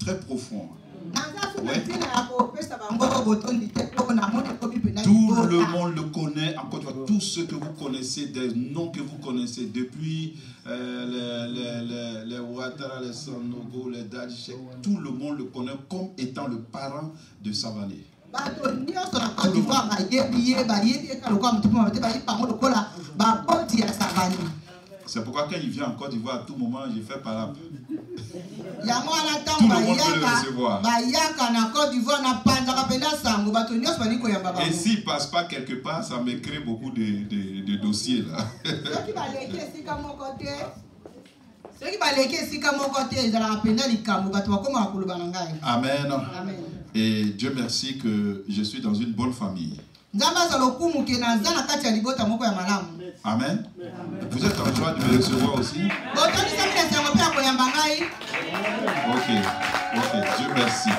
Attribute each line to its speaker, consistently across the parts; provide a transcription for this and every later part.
Speaker 1: très profond.
Speaker 2: Ouais.
Speaker 1: Tout le monde le connaît, encore une fois, tous ceux que vous connaissez, des noms que vous connaissez, depuis les Ouattara, les Sanogo, les Dadishek, tout le monde le connaît comme étant le parent de Savané. C'est pourquoi quand il vient en Côte d'Ivoire, à tout moment, je fais parap. Tout le monde peut le recevoir. Et s'il ne passe pas quelque part, ça me crée beaucoup de dossiers là. Amen. Et Dieu merci que je suis dans une bonne famille. Amen. Vous êtes en joie de me recevoir aussi? Ok, Dieu merci.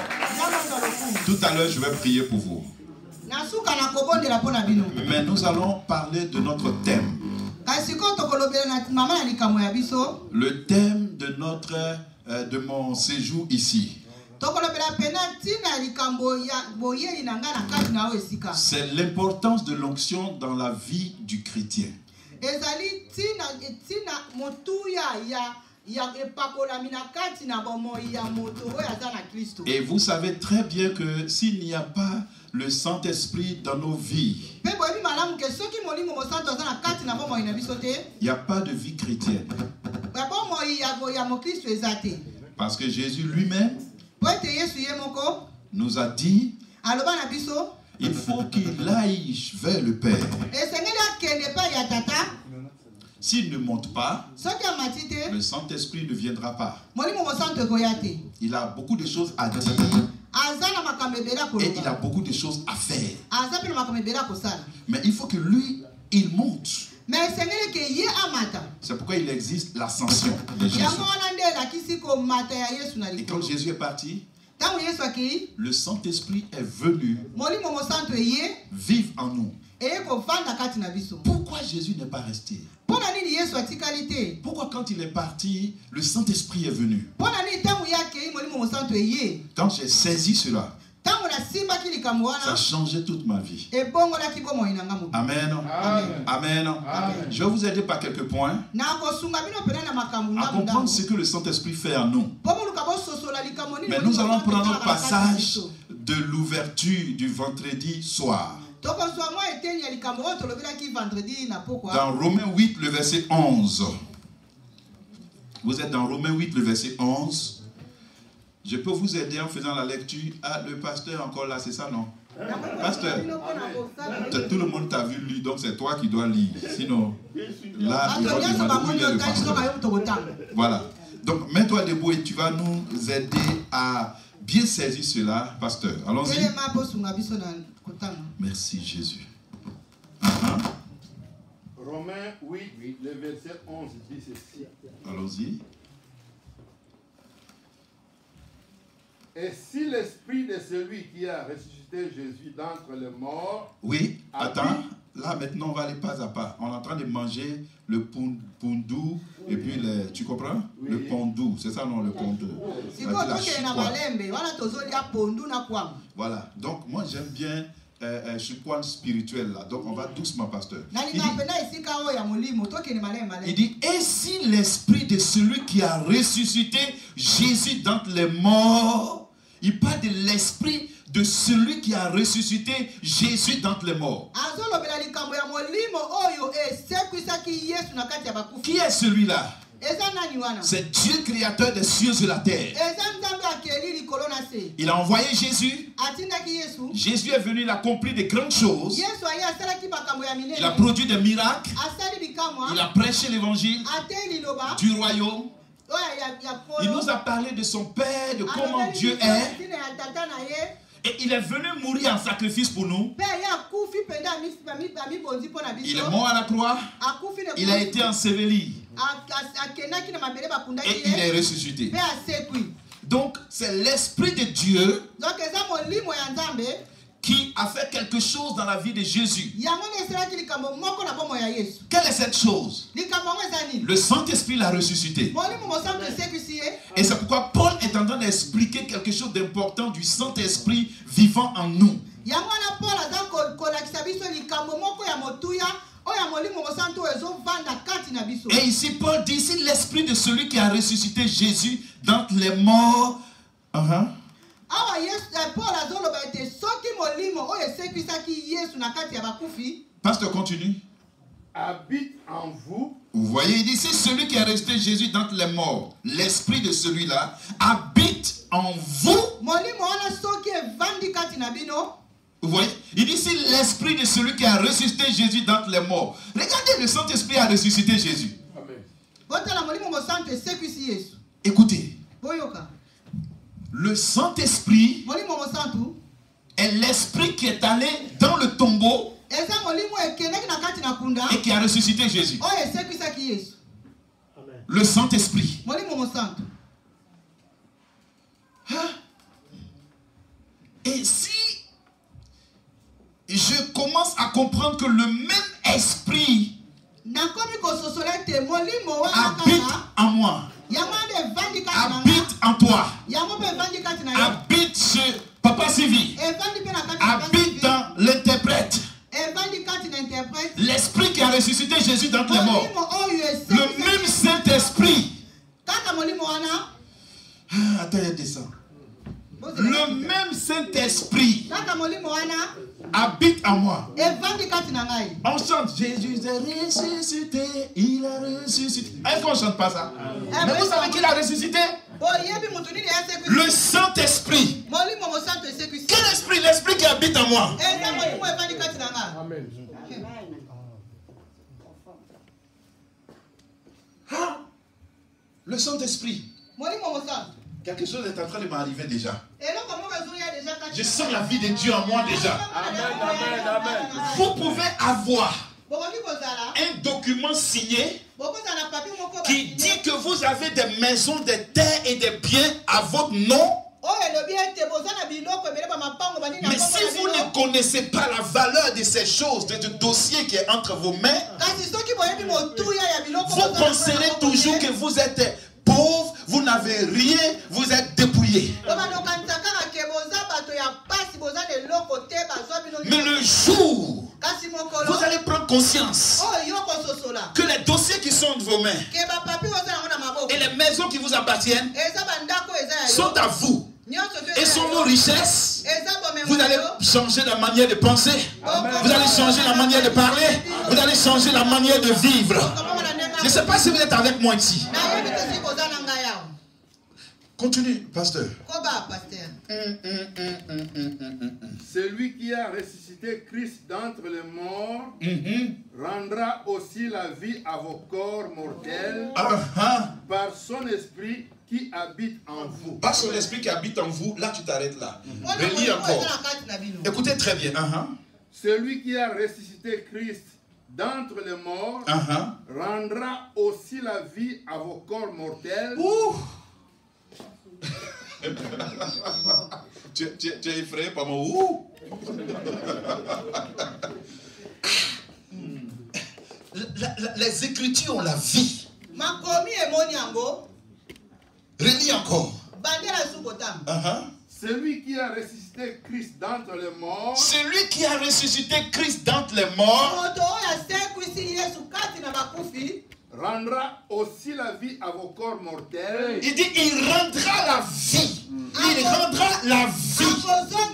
Speaker 1: Tout à l'heure, je vais prier pour vous. Mais nous allons parler de notre thème. Le thème de mon séjour ici. C'est l'importance de l'onction dans la vie du chrétien. Et vous savez très bien que s'il n'y a pas le Saint-Esprit dans nos vies, il n'y a pas de vie chrétienne. Parce que Jésus lui-même nous a dit, il faut qu'il aille vers le Père. S'il ne monte pas, le Saint-Esprit ne viendra pas. Il a beaucoup de choses à dire et il a beaucoup de choses à faire. Mais il faut que lui, il monte. C'est pourquoi il existe l'ascension de Jésus. Et quand Jésus est parti, le Saint-Esprit est venu vivre en nous. Pourquoi Jésus n'est pas resté? Pourquoi quand il est parti, le Saint-Esprit est venu? Quand j'ai saisi cela, ça a changé toute ma vie. Amen. Amen. Je vais vous aider par quelques points à comprendre ce que le Saint-Esprit fait en nous. Mais nous allons prendre un passage de l'ouverture du vendredi soir. Dans Romains 8, le verset 11. Vous êtes dans Romains 8, le verset 11. Je peux vous aider en faisant la lecture. Ah, le pasteur encore là, c'est ça, non? Pasteur, tout le monde t'a vu lire, donc c'est toi qui dois lire. Sinon, là, il va demander où il est le pasteur. Voilà. Donc, mets-toi debout et tu vas nous aider à bien saisir cela, pasteur. Allons-y. Merci, Jésus.
Speaker 3: Romains 8, le verset 11 dit ceci.
Speaker 1: Allons-y.
Speaker 3: Et si l'esprit de celui qui a ressuscité Jésus d'entre les morts...
Speaker 1: Oui, attends. Là, maintenant, on va aller pas à pas. On est en train de manger le pondou et puis le... Tu comprends? Oui. Le pondou, c'est ça, non, le pondou. Voilà. Donc, moi, j'aime bien chikwan spirituel, là. Donc, on va doucement, pasteur. Il dit, et si l'esprit de celui qui a ressuscité Jésus d'entre les morts... Il parle de l'esprit de celui qui a ressuscité Jésus d'entre les morts. Qui est celui-là? C'est Dieu créateur des cieux et de la terre. Il a envoyé Jésus. Jésus est venu, il a accompli de grandes choses. Il a produit des miracles. Il a prêché l'évangile du royaume. Il nous a parlé de son Père, de comment Dieu est. Et il est venu mourir en sacrifice pour nous. Il est mort à la croix. Il a été enseveli. Et il est ressuscité. Donc, c'est l'Esprit de Dieu qui a fait quelque chose dans la vie de Jésus. Quelle est cette chose? Le Saint-Esprit l'a ressuscité. Et c'est pourquoi Paul est en train d'expliquer quelque chose d'important du Saint-Esprit vivant en nous. Et ici Paul dit, c'est l'esprit de celui qui a ressuscité Jésus d'entre les morts. Pasteur, continue.
Speaker 3: Habite en vous.
Speaker 1: Vous voyez, il dit, c'est celui qui a ressuscité Jésus d'entre les morts. L'esprit de celui-là habite en vous. Vous voyez, il dit, c'est l'esprit de celui qui a ressuscité Jésus d'entre les morts. Regardez, le Saint-Esprit a ressuscité Jésus.
Speaker 3: Amen.
Speaker 1: Écoutez, le Saint-Esprit est l'esprit qui est allé dans le tombeau et qui a ressuscité Jésus. Le Saint-Esprit. Et si je commence à comprendre que le même esprit habite en moi, habite en toi, habite chez Papa Sylvie, habite dans l'interprète, l'esprit qui a ressuscité Jésus d'entre les morts, le même Saint-Esprit. Attends, il descend. Le même Saint-Esprit habite en moi. On chante Jésus est ressuscité, il a ressuscité. Est-ce qu'on ne chante pas ça? Mais vous savez qu'il a ressuscité? Le Saint-Esprit. Quel esprit? L'esprit qui habite en moi. Amen. Le Saint-Esprit. Quelque chose est en train de m'arriver déjà. Je sens la vie de Dieu en moi déjà.
Speaker 3: Amen.
Speaker 1: Vous pouvez avoir un document signé qui dit que vous avez des maisons, des terres et des biens à votre nom. Mais si vous ne connaissez pas la valeur de ces choses, de ce dossier qui est entre vos mains, vous penserez toujours que vous êtes pauvre, vous n'avez rien, vous êtes dépouillé. Mais le jour, vous allez prendre conscience que les dossiers qui sont de vos mains et les maisons qui vous appartiennent sont à vous et sont vos richesses. Vous allez changer la manière de penser, vous allez changer la manière de parler, vous allez changer la manière de vivre. Je ne sais pas si vous êtes avec moi ici. Continue, pasteur.
Speaker 3: Celui qui a ressuscité Christ d'entre les morts rendra aussi la vie à vos corps mortels par son esprit qui habite en vous.
Speaker 1: Par son esprit qui habite en vous, là tu t'arrêtes là. Relis encore. Écoutez très bien.
Speaker 3: Celui qui a ressuscité Christ d'entre les morts rendra aussi la vie à vos corps mortels.
Speaker 1: Tu es effrayé par mon ouh. Les Écritures ont la vie. Relis encore.
Speaker 3: Celui qui a ressuscité Christ d'entre les morts.
Speaker 1: Celui qui a ressuscité Christ d'entre les morts
Speaker 3: rendra aussi la vie à vos corps mortels.
Speaker 1: Il dit, il rendra la vie. Il rendra la vie.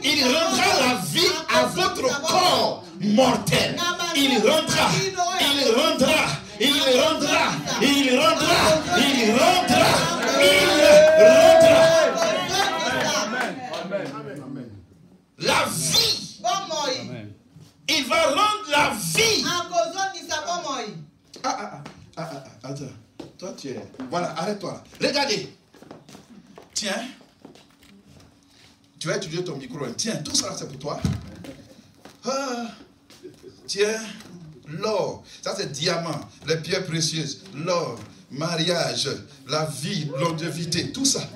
Speaker 1: Il rendra la vie à votre corps mortel. Il rendra. Il rendra. Il rendra. Il rendra. Il rendra. Il rendra. La vie. Il va rendre la vie. Attends. Toi, tu es... Voilà, arrête-toi. Regardez. Tiens. Tu vas utiliser ton micro. Tiens, tout ça, c'est pour toi. Tiens. L'or. Ça, c'est diamant. Les pierres précieuses. L'or. Mariage. La vie. Longévité. Tout ça.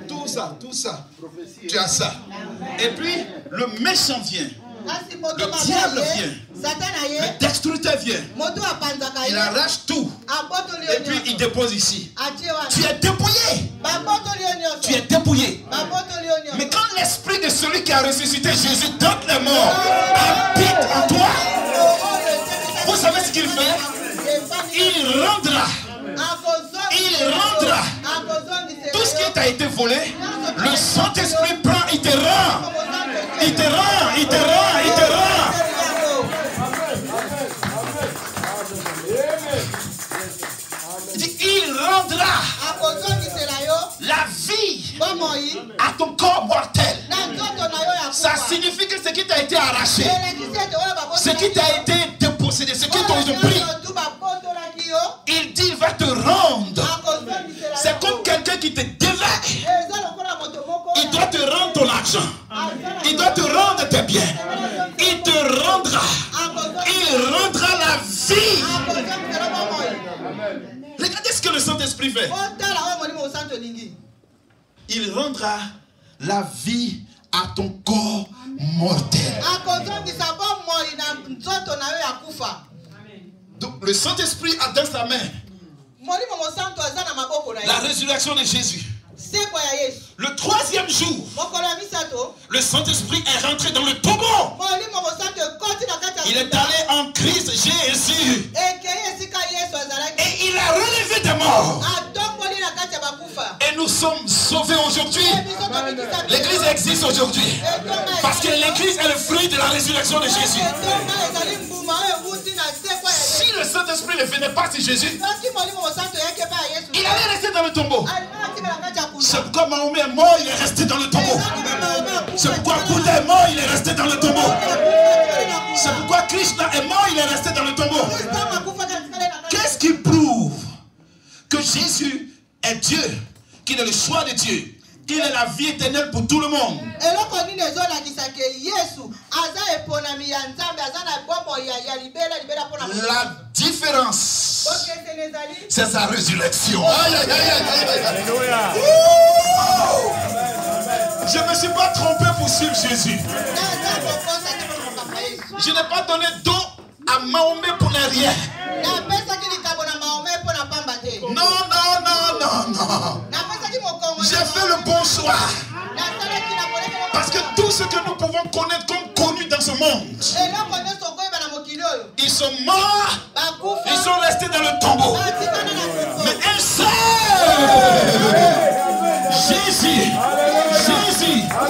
Speaker 1: Tout ça. Tout ça. Tu as ça. Et puis, le méchant vient. Le diable vient. Le destructeur vient. Il arrache tout. Et puis il dépose ici. Tu es dépouillé. Tu es dépouillé. Mais quand l'esprit de celui qui a ressuscité Jésus dans les morts habite en toi, vous savez ce qu'il fait? Il rendra. Il rendra. Tout ce qui t'a été volé, le Saint-Esprit prend, il te rend. Il te rend, il te rend, il te rend. Il rendra la vie à ton corps mortel. Ça signifie que ce qui t'a été arraché, ce qui t'a été dépossédé, ce qui t'a pris, il dit il va te rendre. C'est comme quelqu'un qui te dévêque. Il doit te rendre ton argent. Il doit te rendre tes biens. Il te rendra. Il rendra la vie. Regardez ce que le Saint-Esprit fait. Il rendra la vie à ton corps mortel. Donc le Saint-Esprit a dans sa main la résurrection de Jésus. Le 3e jour, le Saint-Esprit est rentré dans le tombeau. Il est allé en Christ Jésus. Et il a relevé des morts. Et nous sommes sauvés aujourd'hui. L'église existe aujourd'hui. Parce que l'église est le fruit de la résurrection de Jésus. Si le Saint-Esprit ne venait pas sur Jésus, il allait rester dans le tombeau. C'est pourquoi Mahomet est mort, il est resté dans le tombeau. C'est pourquoi Bouddha est mort, il est resté dans le tombeau. C'est pourquoi Krishna est mort, il est resté dans le tombeau. Qu'est-ce qui prouve que Jésus est Dieu, qu'il est le choix de Dieu, qu'il est la vie éternelle pour tout le monde? La différence, c'est sa résurrection. Aïe, aïe, aïe, aïe, aïe. Je ne me suis pas trompé pour suivre Jésus. Je n'ai pas donné don à Mahomet pour ne rien. Non, non, non, non, non. J'ai fait le bon choix. Parce que tout ce que nous pouvons connaître comme connu dans ce monde, ils sont morts, ils sont restés dans le tombeau. Mais un seul, Jésus a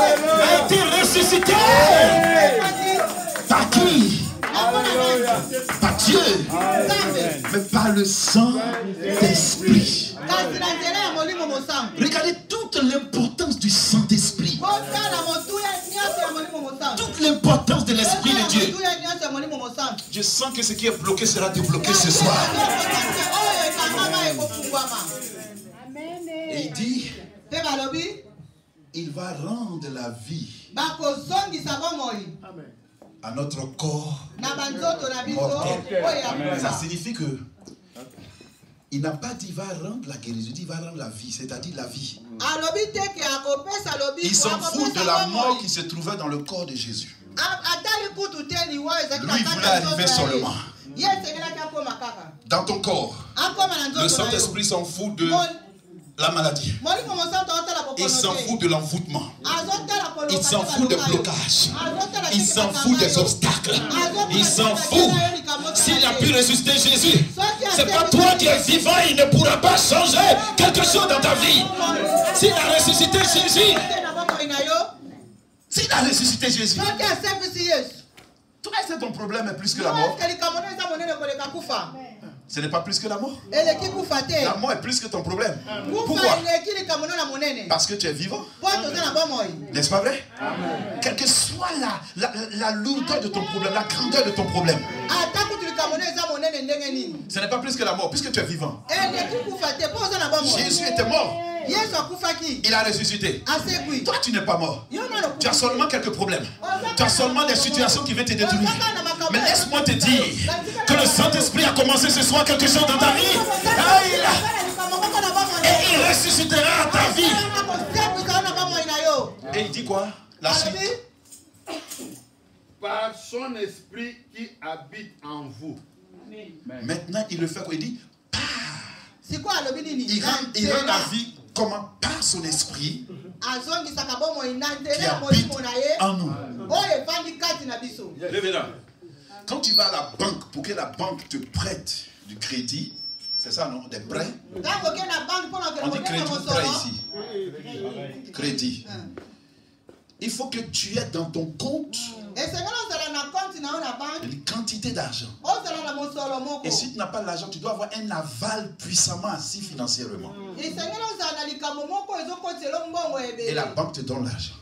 Speaker 1: été ressuscité. Par qui? Par Dieu, mais par le Saint-Esprit. Regardez toute l'importance du Saint-Esprit. Toute l'importance de l'Esprit de Dieu. Je sens que ce qui est bloqué sera débloqué ce soir. Et il dit, il va rendre la vie à notre corps mortel. Ça signifie que il n'a pas dit il va rendre la guérison, il dit il va rendre la vie, c'est-à-dire la vie. Il s'en fout de la mort qui se trouvait dans le corps de Jésus. Lui, il voulait arriver seulement dans ton corps. Le Saint-Esprit s'en fout de la maladie. Il s'en fout de l'envoûtement. Il s'en fout des blocages. Il s'en fout des obstacles. Il s'en fout. S'il a pu ressusciter Jésus, c'est pas toi qui es vivant, il ne pourra pas changer quelque chose dans ta vie. S'il a ressuscité Jésus, toi, c'est ton problème est plus que la mort. Ce n'est pas plus que la mort. La mort est plus que ton problème. Pourquoi? Parce que tu es vivant. N'est-ce pas vrai? Quelle que soit la lourdeur de ton problème, la grandeur de ton problème, ce n'est pas plus que la mort, puisque tu es vivant. Jésus était mort. Il a ressuscité. Toi, tu n'es pas mort. Tu as seulement quelques problèmes. Tu as seulement des situations qui vont te détruire. Mais laisse-moi te dire que le Saint-Esprit a commencé ce soir quelque chose dans ta vie. Et il ressuscitera ta vie. Et il dit quoi? La suite.
Speaker 3: par son esprit qui habite en vous.
Speaker 1: Maintenant, il le fait quoi? Il dit,
Speaker 2: C'est quoi le béni?
Speaker 1: il rend la vie comment? Par son esprit qui habite en nous. Quand tu vas à la banque pour que la banque te prête du crédit, c'est ça, non? Des prêts. On dit crédit ou prêt ici? Crédit. Il faut que tu aies dans ton compte une quantité d'argent. Et si tu n'as pas l'argent, tu dois avoir un aval puissamment assis financièrement. Et la banque te donne l'argent.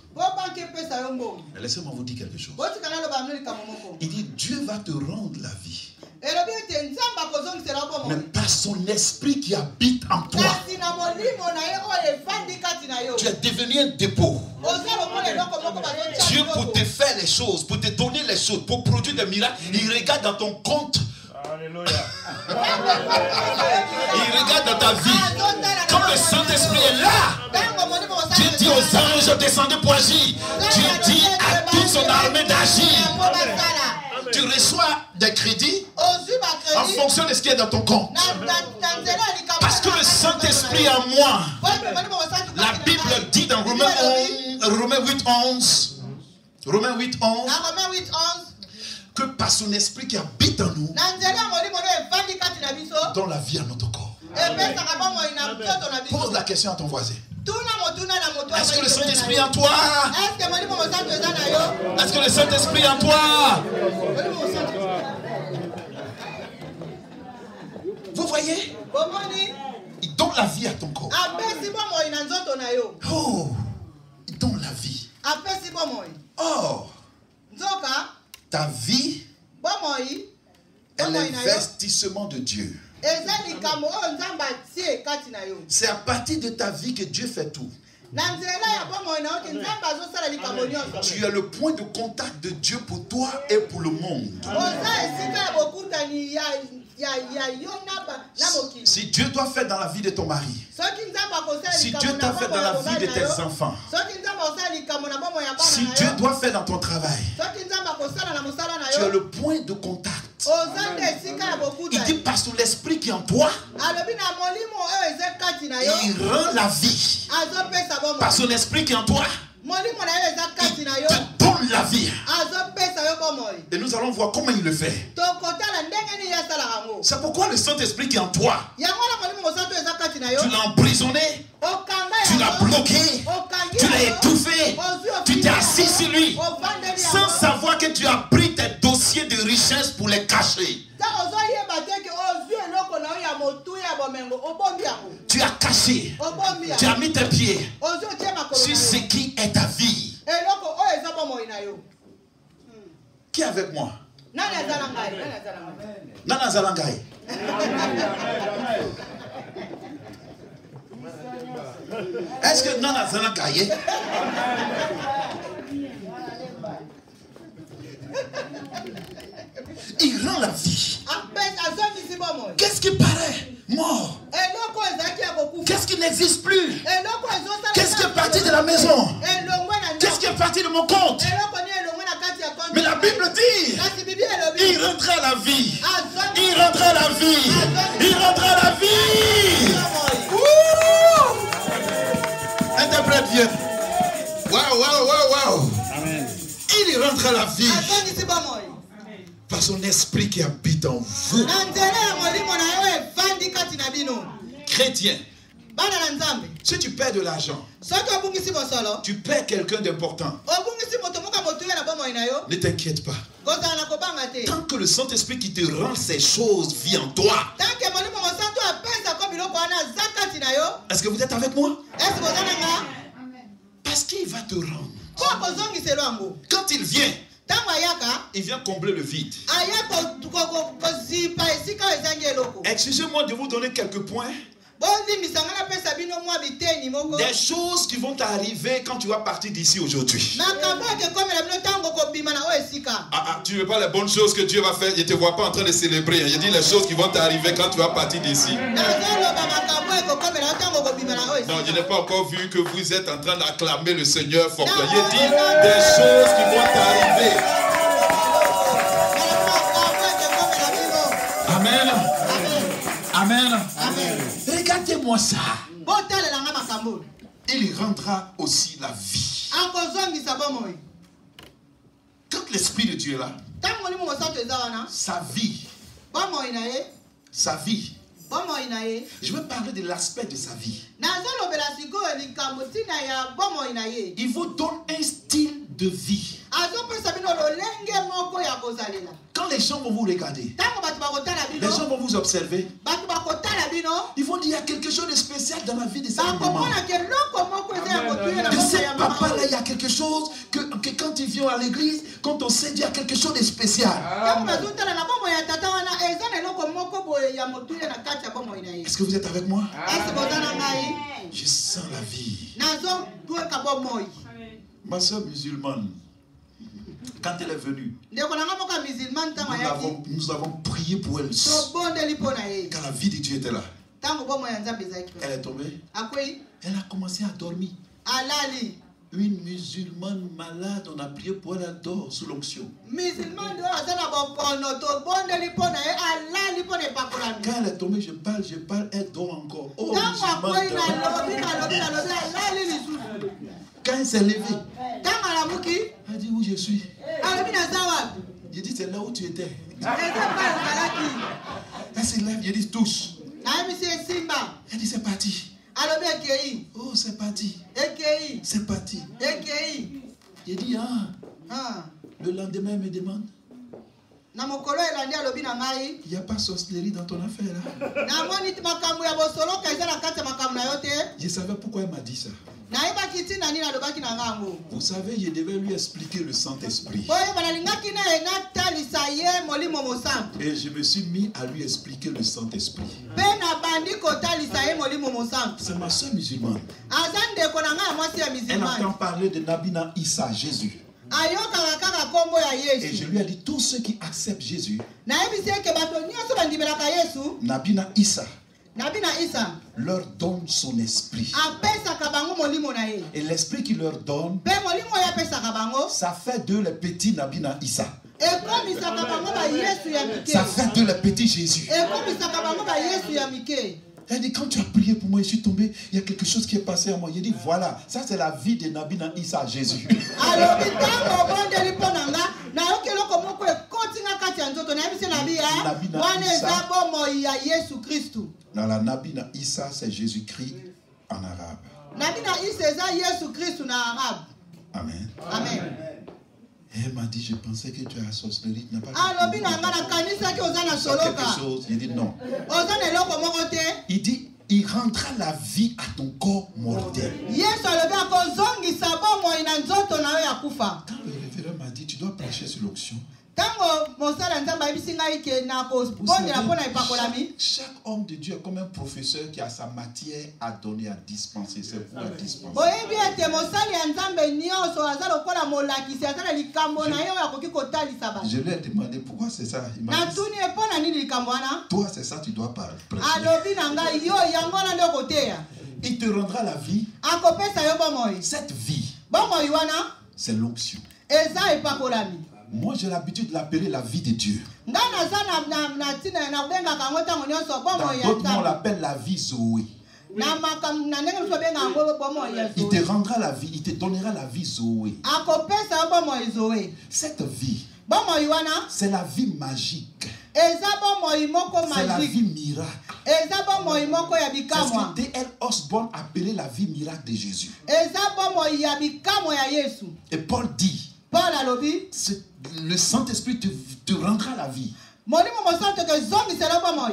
Speaker 1: Mais laissez-moi vous dire quelque chose. Il dit, Dieu va te rendre la vie. Mais par son esprit qui habite en toi, tu es devenu un dépôt. Dieu pour te faire les choses, pour te donner les choses, pour produire des miracles, il regarde dans ton compte. Alléluia. Il regarde dans ta vie. Quand le Saint-Esprit est là, Dieu dit aux anges, descendez pour agir. Dieu dit à toute son armée d'agir. Tu reçois des crédits en fonction de ce qui est dans ton compte. Parce que le Saint-Esprit est en moi. La Bible dit dans Romains 8:11 que par son esprit qui habite en nous, donne la vie à notre corps. Pose la question à ton voisin. Est-ce que le Saint-Esprit est en toi? Est-ce que le Saint-Esprit est en toi? Vous voyez? Il donne la vie à ton corps. Oh, il donne la vie. Oh, ta vie est l'investissement de Dieu. C'est à partir de ta vie que Dieu fait tout. Tu es le point de contact de Dieu pour toi et pour le monde. Si Dieu doit faire dans la vie de ton mari, si Dieu doit faire dans la vie de tes enfants, si Dieu doit faire dans ton travail, tu es le point de contact. Il dit par son esprit qui est en toi, il rend la vie. Par son esprit qui est en toi, il te donne la vie. Et nous allons voir comment il le fait. C'est pourquoi le Saint-Esprit qui est en toi, tu l'as emprisonné, tu l'as bloqué, tu l'as étouffé, tu t'es assis sur lui, sans savoir que tu as pris tes dossiers de richesse pour les cacher. Tu as caché, tu as mis tes pieds sur ce qui est ta vie. Qui est avec moi? Nana Zalangai. Est-ce que Nana Zalangai? Il rend la vie. Qu'est-ce qui paraît mort? Qu'est-ce qui n'existe plus? Qu'est-ce qui est parti de la maison? Qu'est-ce qui est parti de mon compte? Mais la Bible dit, il rendra la vie. Il rendra la vie. Il rendra la vie. Interprète bien. Waouh, waouh, waouh, waouh. Il rendra la vie par son esprit qui habite en vous. Chrétien, si tu perds de l'argent, tu perds quelqu'un d'important, ne t'inquiète pas. Tant que le Saint-Esprit qui te rend ces choses vit en toi. Est-ce que vous êtes avec moi? Parce qu'il va te rendre. Quand il vient combler le vide. Excusez-moi de vous donner quelques points. Des choses qui vont t'arriver quand tu vas partir d'ici aujourd'hui. Tu ne veux pas les bonnes choses que Dieu va faire. Je ne te vois pas en train de célébrer. Je dis les choses qui vont t'arriver quand tu vas partir d'ici. Non, je n'ai pas encore vu que vous êtes en train d'acclamer le Seigneur fort. Je dis des choses qui vont t'arriver. Amen. Amen.
Speaker 2: Amen.
Speaker 1: Regardez-moi ça.
Speaker 2: Botelelanga makambo.
Speaker 1: Il rendra aussi la vie.
Speaker 2: Akozongisa bomoi.
Speaker 1: Quand l'Esprit de Dieu est là,
Speaker 2: Tango ni mo santo ezawana.
Speaker 1: sa vie,
Speaker 2: Bomoi na ye.
Speaker 1: sa vie,
Speaker 2: Bomoi na ye.
Speaker 1: je veux parler de l'aspect de sa vie.
Speaker 2: Nazolobela sikoyo likambo tina ya bomoi na ye.
Speaker 1: Il vous donne un style de vie.
Speaker 2: Azopesa bino lolenge moko ya kozalela.
Speaker 1: Quand les gens vont vous regarder,
Speaker 2: Tango batu bakotala
Speaker 1: les
Speaker 2: bino.
Speaker 1: gens vont vous observer,
Speaker 2: Batu bakotala bino.
Speaker 1: ils vont dire il y a quelque chose de spécial dans la vie de cette maman.
Speaker 2: Bakomona ke loko moko eza ya kotuye na
Speaker 1: De
Speaker 2: bomoi
Speaker 1: ce
Speaker 2: ya mama.
Speaker 1: papa-là, il y a quelque chose que quand il vient à l'église, quand on sait, il y a quelque chose de spécial.
Speaker 2: Tango bazotala na bomoi ya tata wana eza na eloko moko boye ya motuye na kati ya bomoi na ye.
Speaker 1: Est-ce que vous êtes avec moi?
Speaker 2: Esi boza na ngai.
Speaker 1: Je sens la vie.
Speaker 2: Nazo tueka bomoi.
Speaker 1: Ma soeur musulmane, quand elle est venue,
Speaker 2: Ndeko na nga moko musulman tango ayaki.
Speaker 1: nous avons prié pour elle.
Speaker 2: Tobondeli mpo na ye.
Speaker 1: Quand la vie de Dieu était là,
Speaker 2: Tango bomoi ya Nzambe ezalaki.
Speaker 1: elle est tombée.
Speaker 2: Akwei
Speaker 1: Elle a commencé à dormir.
Speaker 2: alali.
Speaker 1: Une musulmane malade, on a prié pour elle, elle dort sous l'onction.
Speaker 2: Musulman ndio aza na bokono tobondeli mpo na ye alali mpo na epakolami.
Speaker 1: Quand elle est tombée, je parle, elle dort encore. Oh,
Speaker 2: Tango akwei
Speaker 1: musulmane,
Speaker 2: nalobi alali lisusu.
Speaker 1: quand elle s'est levée,
Speaker 2: Tango alamuki
Speaker 1: elle a dit où je suis.
Speaker 2: alobi naza wapi.
Speaker 1: J'ai dit c'est là où tu étais.
Speaker 2: Eza pa ozalaki.
Speaker 1: Elle se lève, j'ai dit touche.
Speaker 2: Nayebisi esimba.
Speaker 1: Elle dit c'est parti.
Speaker 2: Alobi ekei.
Speaker 1: Oh, c'est parti.
Speaker 2: Ekei.
Speaker 1: C'est parti.
Speaker 2: Ekei.
Speaker 1: J'ai dit
Speaker 2: Ah.
Speaker 1: le lendemain, elle me demande,
Speaker 2: Na mokolo elandi alobi na ngai.
Speaker 1: il n'y a pas sorcellerie dans ton affaire là.
Speaker 2: Namoni makambo ya bosoloka eza na kati ya makambo na yo te.
Speaker 1: Je savais pourquoi elle m'a dit ça.
Speaker 2: Nayebaki ntina nini alobaki na ngango.
Speaker 1: Vous savez, je devais lui expliquer le Saint-Esprit.
Speaker 2: Oyo balingaki na ye natalisa ye molimo mosantu.
Speaker 1: Et je me suis mis à lui expliquer le Saint-Esprit.
Speaker 2: Mpe na bandi kotalisa ye molimo mosantu.
Speaker 1: C'est ma soeur musulmane.
Speaker 2: Aza ndeko na ngai ya mwasi ya
Speaker 1: Elle entend
Speaker 2: musulmane.
Speaker 1: parler de Nabina Issa, Jésus.
Speaker 2: Ayokaka kaka kombo ya
Speaker 1: Et je
Speaker 2: Yesu.
Speaker 1: lui ai dit, tous ceux qui acceptent Jésus,
Speaker 2: Nayebisi eke bato nyonso bandimelaka Yesu.
Speaker 1: Nabina Issa
Speaker 2: Nabi na Isa.
Speaker 1: leur donne son esprit.
Speaker 2: Apesaka bango molimo na ye.
Speaker 1: Et l'esprit qu'il leur donne,
Speaker 2: Mpe molimo oyo apesaka bango.
Speaker 1: ça fait d'eux les petits Nabina Issa.
Speaker 2: Ekomisaka bango ba Yesu ya mike.
Speaker 1: Ça fait d'eux les petits Jésus.
Speaker 2: Ekomisaka bango ba Yesu ya mike.
Speaker 1: Elle dit, quand tu as prié pour moi, je suis tombé, il y a quelque chose qui est passé à moi. Il dit, voilà, ça c'est la vie de Nabina Issa, Jésus.
Speaker 2: Alobi tango bondeli mpo na nga nayoki eloko moko ekotinga kati ya nzoto nayebisi nabi ya
Speaker 1: Nabina
Speaker 2: wana
Speaker 1: Isa.
Speaker 2: eza bomoi ya Yesu Kristu.
Speaker 1: Dans la Nabina Issa, c'est Jésus-Christ en arabe.
Speaker 2: Nabi na Isa eza Yesu Kristu na Arabe.
Speaker 1: Amen.
Speaker 2: Amen.
Speaker 1: Et elle m'a dit, je pensais que tu as la sorcellerie, tu n'as pas
Speaker 2: Alobi na nga nakanisaki oza na
Speaker 1: ça quelque
Speaker 2: soloka.
Speaker 1: chose. Il dit non.
Speaker 2: Oza na eloko moko te.
Speaker 1: Il dit, il rendra la vie à ton corps mortel.
Speaker 2: Yesu alobi akozongisa bomoi na nzoto na yo ya kufa.
Speaker 1: Quand le révérend m'a dit, tu dois prêcher sur l'onction.
Speaker 2: Tango mosala nzambe ayebisi ngai ke na kobondela mpo na epakolami.
Speaker 1: Chaque homme de Dieu est comme un professeur qui a sa matière à donner, à dispenser. C'est vous à dispenser.
Speaker 2: Boyebi ete mosali ya nzambe nyonso aza lokola molakisi aza na likambo na ye oyo akoki kotalisa bato.
Speaker 1: Je lui ai demandé pourquoi c'est ça. Il m'a dit,
Speaker 2: Natuni epo na nini likambo wana?
Speaker 1: toi c'est ça, tu dois pas prêcher.
Speaker 2: Alobi na ngai yo yango wana nde okoteya.
Speaker 1: Il te rendra la vie.
Speaker 2: Akopesa yo bomoi.
Speaker 1: Cette vie,
Speaker 2: Bomoi wana
Speaker 1: c'est l'onction.
Speaker 2: eza epakolami.
Speaker 1: Moi, j'ai l'habitude de l'appeler la vie de Dieu.
Speaker 2: Ngai naza na ntina na kubengaka yango ntango nyonso
Speaker 1: Dans
Speaker 2: bomoi ya
Speaker 1: d'autres mots, on
Speaker 2: nzambe.
Speaker 1: l'appelle la vie Zoé.
Speaker 2: Na ndenge mosusu babengaka yango bomoi ya
Speaker 1: Il te
Speaker 2: Zoe.
Speaker 1: rendra la vie, il te donnera la vie Zoé.
Speaker 2: Akopesa yo bomoi Zoe.
Speaker 1: Cette vie,
Speaker 2: Bomoi wana
Speaker 1: c'est la vie magique.
Speaker 2: eza bomoi moko
Speaker 1: C'est la vie
Speaker 2: magique.
Speaker 1: miracle.
Speaker 2: Eza bomoi moko ya
Speaker 1: C'est ce
Speaker 2: bikamwa.
Speaker 1: que D.L. Osborne appelait la vie miracle de Jésus.
Speaker 2: Eza bomoi ya bikamwa ya Yesu.
Speaker 1: Et Paul dit,
Speaker 2: Paul alobi
Speaker 1: le Saint-Esprit te rendra la vie.
Speaker 2: molimo mosantu ekozongisela bomoi.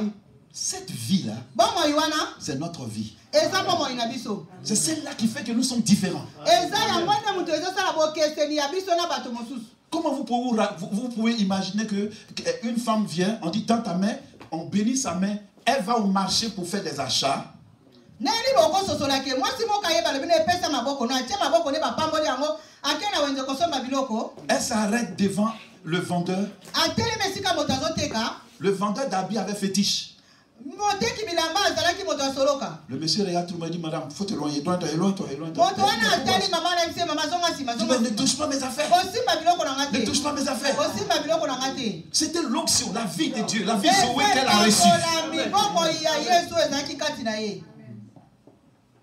Speaker 1: Cette vie-là,
Speaker 2: Bomoi wana
Speaker 1: c'est notre vie.
Speaker 2: eza bomoi na biso.
Speaker 1: C'est celle-là qui fait que nous sommes différents.
Speaker 2: Eza yango nde moto ezosala bokeseni ya biso na bato mosusu.
Speaker 1: Comment vous pouvez imaginer qu'une femme vient, on dit dans ta main, on bénit sa main, elle va au marché pour faire des achats.
Speaker 2: Neli bokososolake mwasi moko ayeba lobi na epesa maboko na atie maboko ne bapamboli yango ake na wenze kosomba biloko.
Speaker 1: Elle s'arrête devant le vendeur.
Speaker 2: Atelemi esika moto azoteka.
Speaker 1: Le vendeur d'habits avait fétiche. Le monsieur regarde tout le monde et dit, madame, faut t'éloigner, éloigne-toi. Ne touche pas mes affaires. Ne touche pas mes affaires. C'était l'onction, la vie de Dieu, la vie Zoé qu'elle a reçue.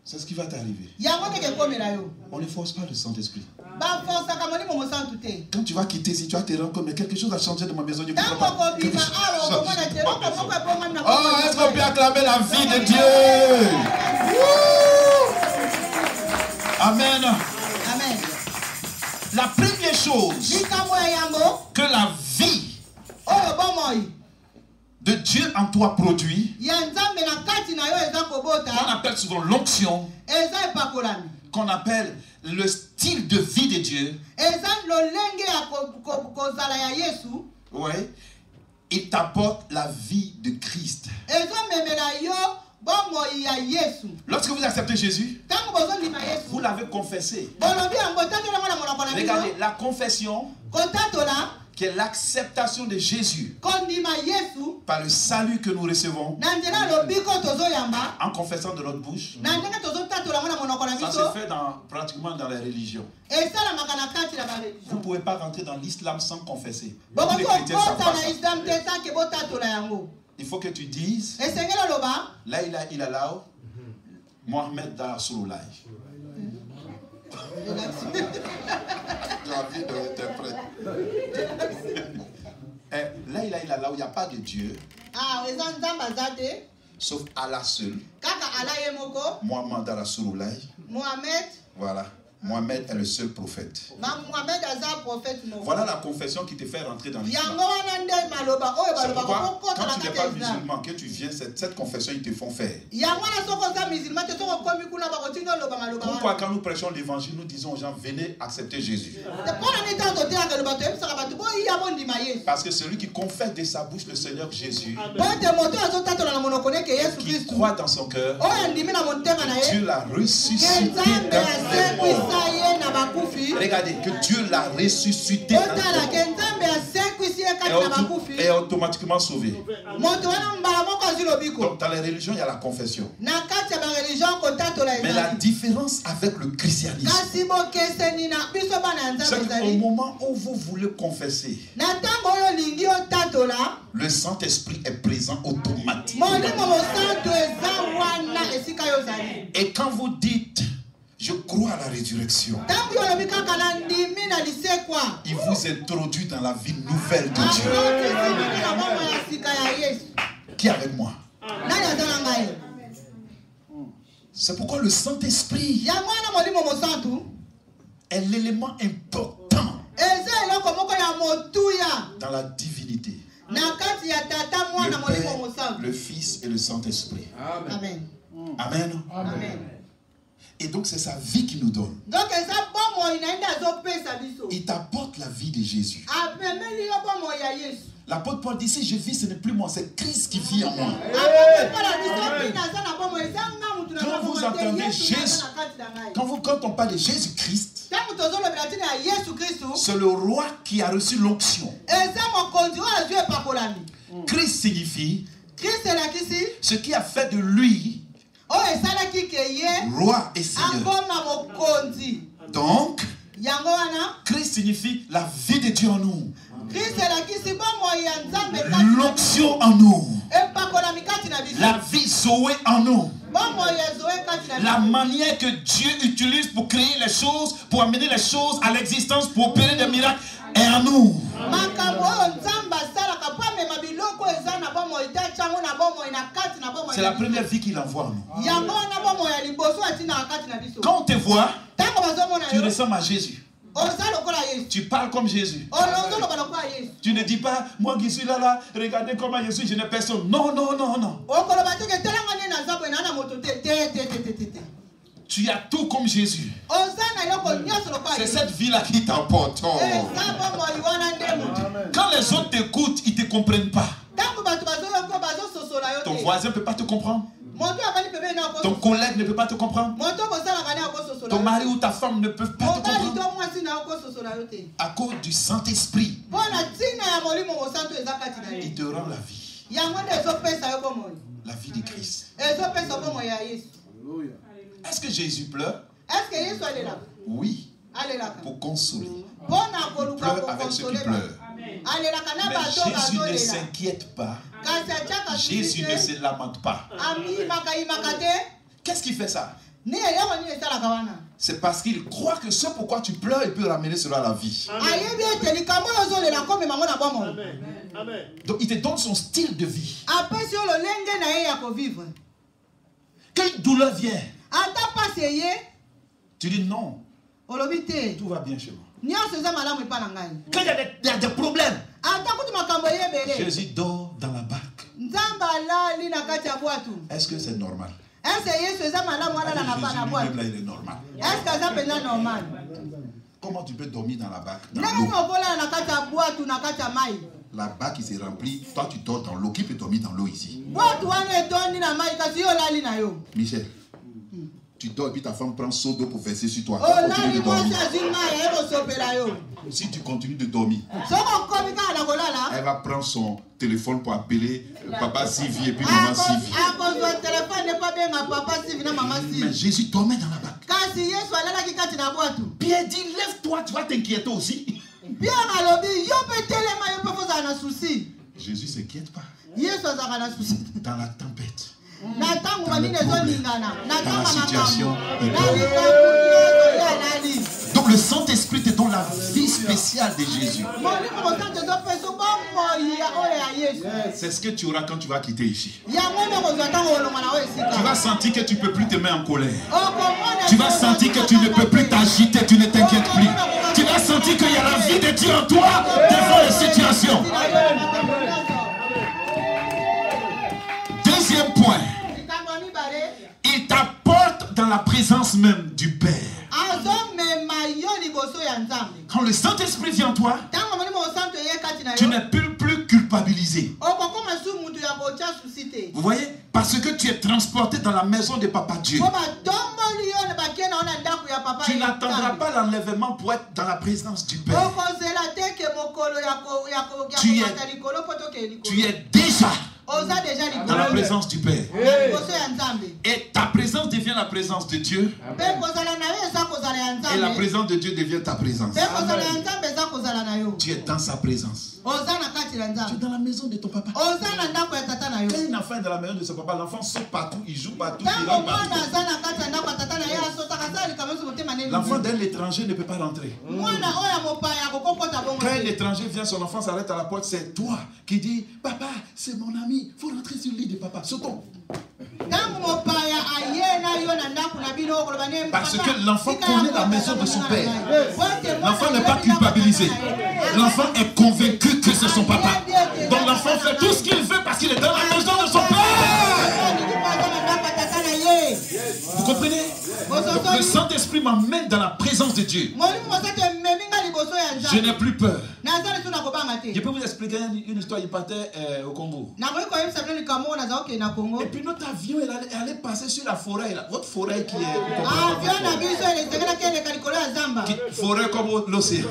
Speaker 1: C'est ce qui va t'arriver. On ne force pas le Saint-Esprit. Quand tu vas quitter ici, tu vas te rendre compte, mais quelque chose a changé dans ma maison. Oh, est-ce qu'on peut acclamer la vie de Dieu? Amen.
Speaker 2: Amen.
Speaker 1: La première chose que la vie de Dieu en toi produit, on appelle souvent l'onction, qu'on appelle le style de vie de Dieu. Ouais. Il t'apporte la vie de Christ. Lorsque vous acceptez Jésus, vous l'avez confessé. Regardez, la confession, qui est l'acceptation de Jésus par le salut que nous recevons en confessant de notre bouche. Ça se fait pratiquement dans les religions. Vous ne pouvez pas rentrer dans l'islam sans confesser. Les chrétiens savent pas ça. Il faut que tu dises La ilaha illallah Mohamed Rasulullah. Tu as envie de l'interpréter. La ilaha illallah, il n'y a pas de Dieu sauf Allah seul. Mohamed Rasulullah. Voilà. Mohamed est le seul prophète. Voilà la confession qui te fait rentrer dans l'islam. C'est pourquoi, quand tu n'es pas musulman, que tu viens, cette confession, ils te font faire. Pourquoi quand nous prêchons l'évangile, nous disons aux gens, venez accepter Jésus? Parce que celui qui confesse de sa bouche le Seigneur Jésus, qui croit dans son cœur, Dieu l'a ressuscité dans les morts. Regardez, que Dieu l'a ressuscité et automatiquement sauvé. Donc dans les religions, il y a la confession. Mais la différence avec le christianisme, c'est qu'au moment où vous voulez confesser, le Saint-Esprit est présent automatiquement. Et quand vous dites je crois à la résurrection, il vous introduit dans la vie nouvelle de Dieu. Qui est avec moi? C'est pourquoi le Saint-Esprit est l'élément important dans la divinité. Le Père, le Fils et le Saint-Esprit.
Speaker 2: Amen.
Speaker 1: Amen.
Speaker 2: Amen.
Speaker 1: Et donc c'est sa vie qui nous donne. Il t'apporte la vie de Jésus. L'apôtre Paul dit, si je vis, ce n'est plus moi, c'est Christ qui vit en moi. Quand vous entendez Jésus, quand on parle de Jésus-Christ, c'est le roi qui a reçu l'onction. Christ signifie ce qui a fait de lui roi et Seigneur. Donc, Christ signifie la vie de Dieu en nous. L'onction en nous. La vie Zoé en nous. La manière que Dieu utilise pour créer les choses, pour amener les choses à l'existence, pour opérer des miracles, est en nous. C'est la première vie qu'il envoie en nous. Quand on te voit, tu ressembles à Jésus. Tu parles comme Jésus. Tu ne dis pas, moi qui suis là, regardez comment je suis, je n'ai personne. Non, non, non, non. Tu as tout comme Jésus. C'est cette vie-là qui t'emporte. Oh. Quand les autres t'écoutent, ils ne te comprennent pas. Ton voisin ne peut pas te comprendre. Ton collègue ne peut pas te comprendre. Ton mari ou ta femme ne peut pas te comprendre. À cause du Saint-Esprit, il te rend la vie. La vie de Christ. Est-ce que Jésus pleure? Oui. Pour consoler. Il pleure avec ceux qui pleurent. Mais Jésus ne s'inquiète pas. Jésus ne se lamente pas. Qu'est-ce qui fait ça? C'est parce qu'il croit que ce pourquoi tu pleures, il peut ramener cela à la vie. Donc il te donne son style de vie. Quelle douleur vient? Tu dis non. Tout va bien chez moi. Quand il y a des problèmes, Jésus dort dans la barque. Est-ce que c'est normal? Jésus là, il est normal. Comment tu peux dormir dans la barque? Dans l'eau. La barque qui s'est remplie, toi tu dors dans l'eau. Qui peut dormir dans l'eau ici? Michel, tu dors et puis ta femme prend seau d'eau pour verser sur toi. Continue de dormir. Si tu continues de dormir, elle va prendre son téléphone pour appeler papa Sylvie et puis maman Sylvie. Mais Jésus dormait dans la barque. Pierre dit, lève-toi, tu vas t'inquiéter aussi. Jésus ne s'inquiète pas. Dans la tempête, dans le problème, dans la situation, il dort. Donc le Saint-Esprit te donne la vie spéciale de Jésus. C'est ce que tu auras quand tu vas quitter ici. Tu vas sentir que tu ne peux plus te mettre en colère. Tu vas sentir que tu ne peux plus t'agiter, tu ne t'inquiètes plus. Tu vas sentir qu'il y a la vie de Dieu en toi devant les situations. Deuxième point. Il t'apporte dans la présence même du Père. Quand le Saint-Esprit vient en toi, tu n'es plus culpabilisé. Vous voyez? Parce que tu es transporté dans la maison de Papa Dieu. Tu n'attendras pas l'enlèvement pour être dans la présence du Père. Tu es déjà dans la présence du Père. Et ta présence devient la présence de Dieu. Et la présence de Dieu devient ta présence. Tu es dans sa présence. Tu es dans la maison de ton papa. Quand un enfant est dans la maison de son papa, l'enfant saute partout, il joue partout, il rentre partout. L'enfant d'un étranger ne peut pas rentrer. Quand un étranger vient, son enfant s'arrête à la porte, c'est toi qui dis, papa, c'est mon ami, il faut rentrer sur le lit de papa. Sautons. Parce que l'enfant connaît la maison de son père. L'enfant n'est pas culpabilisé. L'enfant est convaincu que c'est son papa. Donc l'enfant fait tout ce qu'il veut parce qu'il est dans la maison de son père. Vous comprenez? Donc, le Saint-Esprit m'emmène dans la présence de Dieu. Je n'ai plus peur. Je peux vous expliquer une histoire. Il partait au Congo. Et puis notre avion allait passer sur la forêt. Votre forêt qui est... Forêt comme l'océan.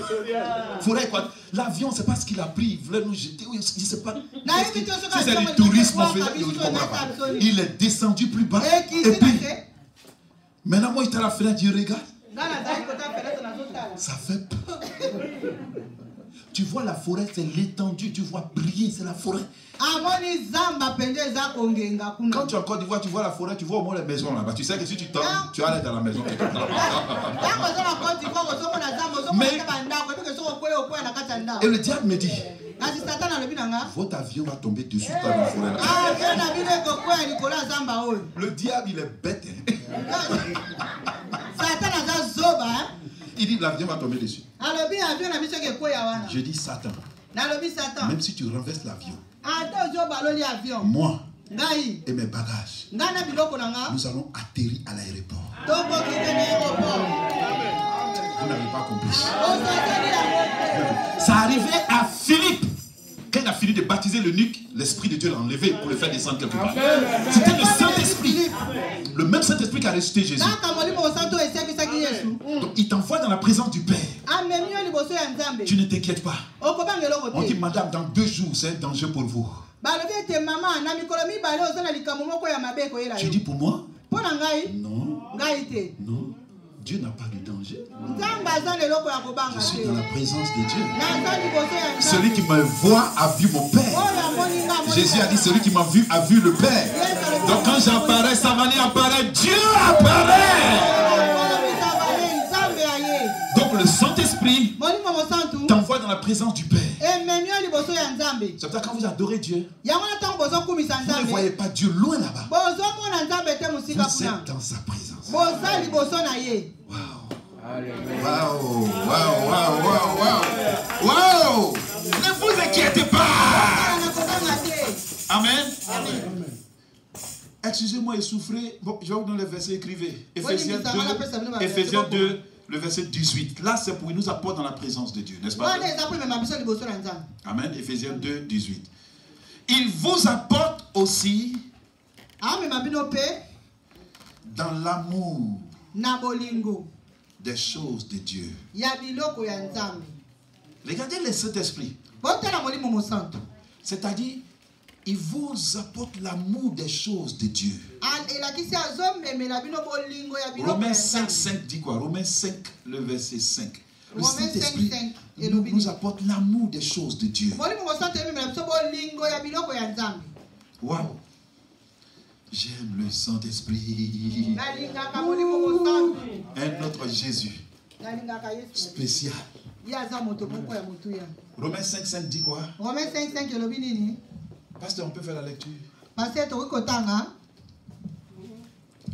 Speaker 1: Forêt quoi? L'avion, c'est pas ce qu'il a pris. Il voulait nous jeter. Je ne sais pas. Si c'est du tourisme, on fait, il est descendu plus bas. Et puis, maintenant, moi, j'étais à la fenêtre, je regarde. Ça fait peur. Tu vois la forêt, c'est l'étendue. Tu vois briller, c'est la forêt. Quand tu es en Côte d'Ivoire, tu vois la forêt, tu vois au moins les maisons là-bas. Tu sais que si tu tombes, tu vas aller dans la maison. Et le diable me dit, votre avion va tomber dessus dans la forêt. Le diable, il est bête. Il dit l'avion va tomber dessus. Je dis Satan. Même si tu renverses l'avion, moi et mes bagages, nous allons atterrir à l'aéroport. Vous n'avez pas compris. Ça arrivait à Philippe. Quand il a fini de baptiser l'eunuque, l'Esprit de Dieu l'a enlevé pour le faire descendre quelque part. C'était le Saint-Esprit. Le même Saint-Esprit qui a ressuscité Jésus. Donc il t'envoie dans la présence du Père. Tu ne t'inquiètes pas. On dit, madame, dans 2 jours, c'est danger pour vous. Tu dis pour moi? Non. Non. Dieu n'a pas de danger. Je suis dans la présence de Dieu. Celui qui me voit a vu mon Père. Jésus a dit, celui qui m'a vu a vu le Père. Donc quand j'apparais, Savani apparaît, Dieu apparaît. Donc le Saint-Esprit t'envoie dans la présence du Père. C'est pour ça que quand vous adorez Dieu, vous ne voyez pas Dieu loin là-bas. Vous êtes dans sa présence. Wow. Wow. Wow. Ne vous inquiétez pas. Amen. Excusez-moi et souffrez. Bon, je vais vous donner le verset, écrivez. Éphésiens 2, le verset 18. Là, c'est pour qu'il nous apporte dans la présence de Dieu, n'est-ce pas? Amen. Éphésiens 2, 18. Il vous apporte aussi dans l'amour des choses de Dieu. Regardez le Saint-Esprit. C'est-à-dire, il vous apporte l'amour des choses de Dieu. Romains 5, 5 dit quoi? Romains 5, le verset 5. Le Saint-Esprit nous apporte l'amour des choses de Dieu. Waouh! J'aime le Saint-Esprit. Un autre Jésus. Spécial. Romains 5, 5 dit quoi? Pasteur, on peut faire la lecture?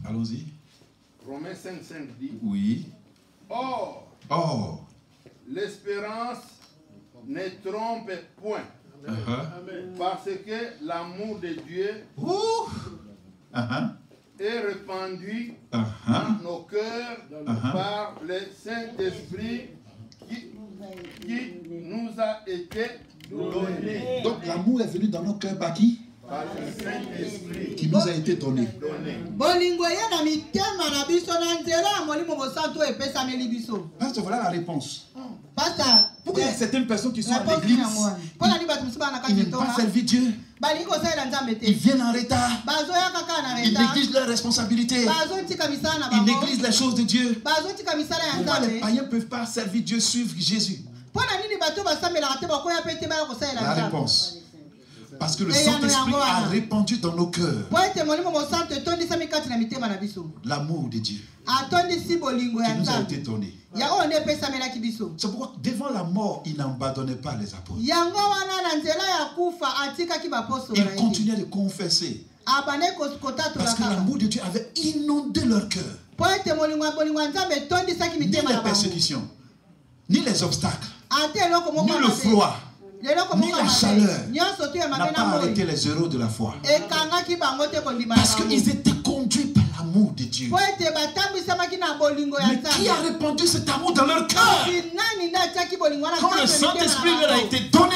Speaker 1: Allons-y.
Speaker 3: Romains 5, 5 dit.
Speaker 1: Oui.
Speaker 3: Or, l'espérance ne trompe point. Parce que l'amour de Dieu est répandu dans nos cœurs par le Saint-Esprit qui nous a été donné.
Speaker 1: Donc l'amour est venu dans nos cœurs par qui?
Speaker 3: Par le Saint-Esprit
Speaker 1: qui nous a été donné. Pasteur, voilà la réponse. Pourquoi il y a certaines personnes qui sont à l'église, ils n'aiment pas servir Dieu, ils viennent en retard, ils négligent leurs responsabilités, ils négligent les choses de Dieu. Pourquoi les païens ne peuvent pas servir Dieu, suivre Jésus? La réponse. Parce que le Saint-Esprit a répandu dans nos cœurs l'amour de Dieu qui nous a été donné. C'est pourquoi devant la mort, il n'abandonnait pas les apôtres. Il continuait de confesser. Parce que l'amour de Dieu avait inondé leur cœur. Ni les persécutions, ni les obstacles, ni le froid, ni la chaleur n'a pas arrêté les héros de la foi. Parce qu'ils étaient conduits par l'amour de Dieu. Mais qui a répandu cet amour dans leur cœur? Quand le Saint-Esprit leur a été donné,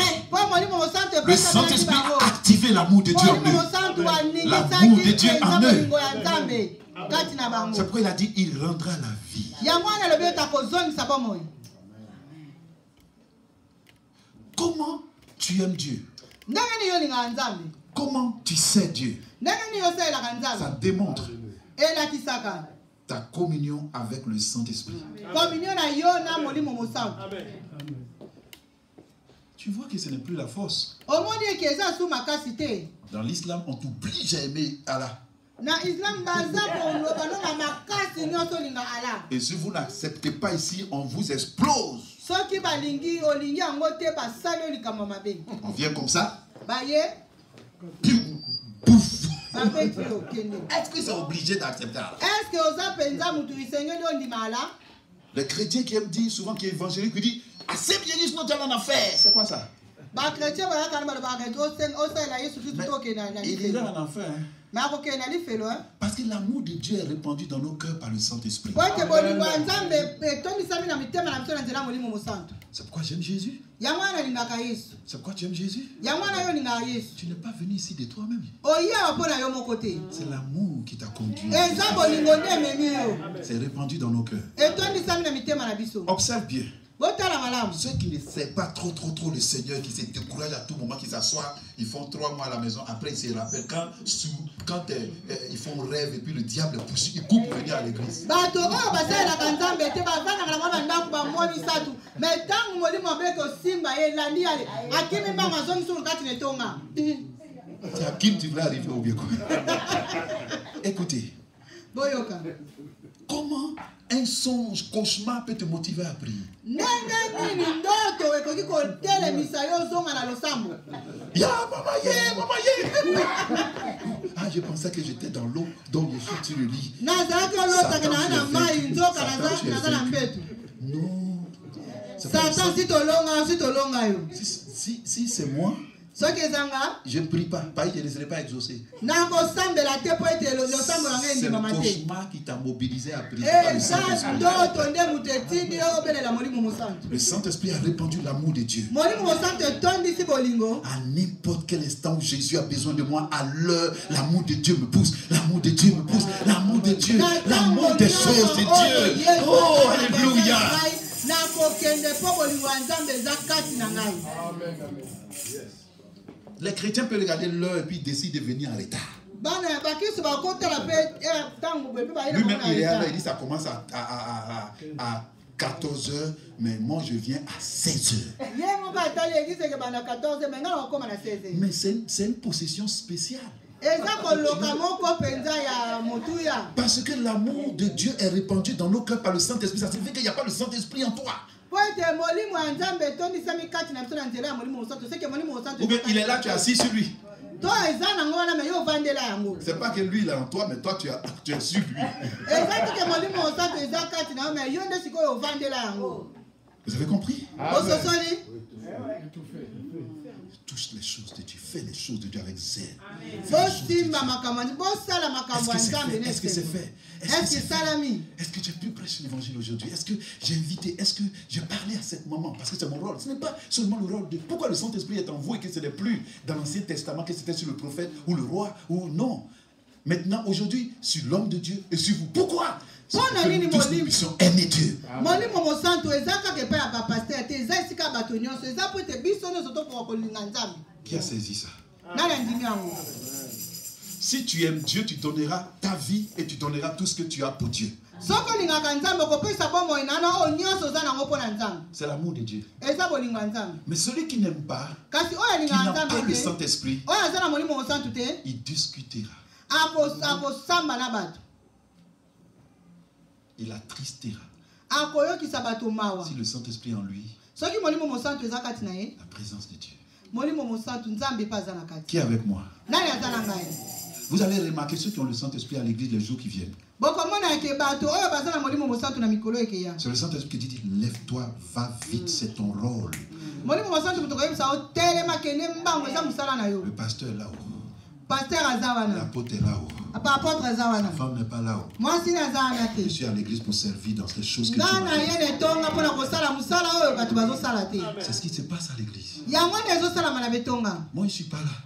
Speaker 1: le Saint-Esprit a activé l'amour de Dieu en eux. L'amour de Dieu en eux. C'est pourquoi il a dit, il rendra la vie. Comment tu aimes Dieu? Comment tu sais Dieu? Ça démontre ta communion avec le Saint-Esprit. Tu vois que ce n'est plus la force. Dans l'islam, on t'oblige à aimer Allah. Et si vous n'acceptez pas ici, on vous explose. On vient comme ça. Pouf. Est-ce que c'est obligé d'accepter Allah? Les chrétiens qui aiment dire souvent, qui est évangélique, qui dit assez bien dit, sinon tu as en affaire. C'est quoi ça? Il est là en enfer. Parce que l'amour de Dieu est répandu dans nos cœurs par le Saint-Esprit. C'est pourquoi j'aime Jésus. C'est pourquoi tu aimes Jésus. Tu n'es pas venu ici de toi-même. C'est l'amour qui t'a conduit. C'est répandu dans nos cœurs. Observe bien. Ceux qui ne savent pas trop le Seigneur, qui se découragent à tout moment, qui s'assoient, ils font 3 mois à la maison, après ils se rappellent quand ils font rêve et puis le diable pousse, ils coupent pour venir à l'église. C'est à qui tu voulais arriver au bien quoi? Écoutez. Comment un songe, cauchemar peut te motiver à prier? Ah, je pensais que j'étais dans l'eau, donc je suis sur le lit. Non. Si c'est moi, je ne prie pas, je ne serai pas exaucé. C'est le cauchemar qui t'a mobilisé à prier. Le Saint-Esprit a répandu l'amour de Dieu. À n'importe quel instant où Jésus a besoin de moi, à l'heure, l'amour de Dieu me pousse. L'amour de Dieu me pousse. L'amour de Dieu, l'amour des choses de Dieu. Oh, alléluia. Les chrétiens peuvent regarder l'heure et puis décider de venir en retard. Lui-même, il est là, il dit ça commence à 14h, mais moi je viens à 16h. Mais c'est une possession spéciale. Parce que l'amour de Dieu est répandu dans nos cœurs par le Saint-Esprit. Ça signifie qu'il n'y a pas le Saint-Esprit en toi. Ou bien il est là, tu es assis sur lui. C'est pas que lui il est en toi, mais toi tu es sur lui. Vous avez compris? Touche les choses de Dieu, fais les choses de Dieu avec zèle. Est-ce que c'est fait? Est-ce que j'ai pu prêcher l'évangile aujourd'hui? Est-ce que j'ai invité? Est-ce que j'ai parlé à cette maman? Parce que c'est mon rôle. Ce n'est pas seulement le rôle de... Pourquoi le Saint-Esprit est en vous et que ce n'est plus dans l'Ancien Testament, que c'était sur le prophète ou le roi ou non? Maintenant, aujourd'hui, sur l'homme de Dieu et sur vous. Pourquoi? Tous nous puissions aimer Dieu. Qui a saisi ça? Si tu aimes Dieu, tu donneras ta vie et tu donneras tout ce que tu as pour Dieu. C'est l'amour de Dieu. Mais celui qui n'aime pas, qui n'a pas le Saint-Esprit, il discutera. Il attristera. Si le Saint-Esprit est en lui, la présence de Dieu. Qui est avec moi? Vous allez remarquer ceux qui ont le Saint-Esprit à l'église les jours qui viennent. C'est le Saint-Esprit qui dit lève-toi, va vite, c'est ton rôle. Le pasteur est là-haut. L'apôtre est là-haut. La femme n'est pas là-haut. Je suis à l'église pour servir dans ces choses que tu m'as dit. C'est ce qui se passe à l'église. Moi, je ne suis pas là.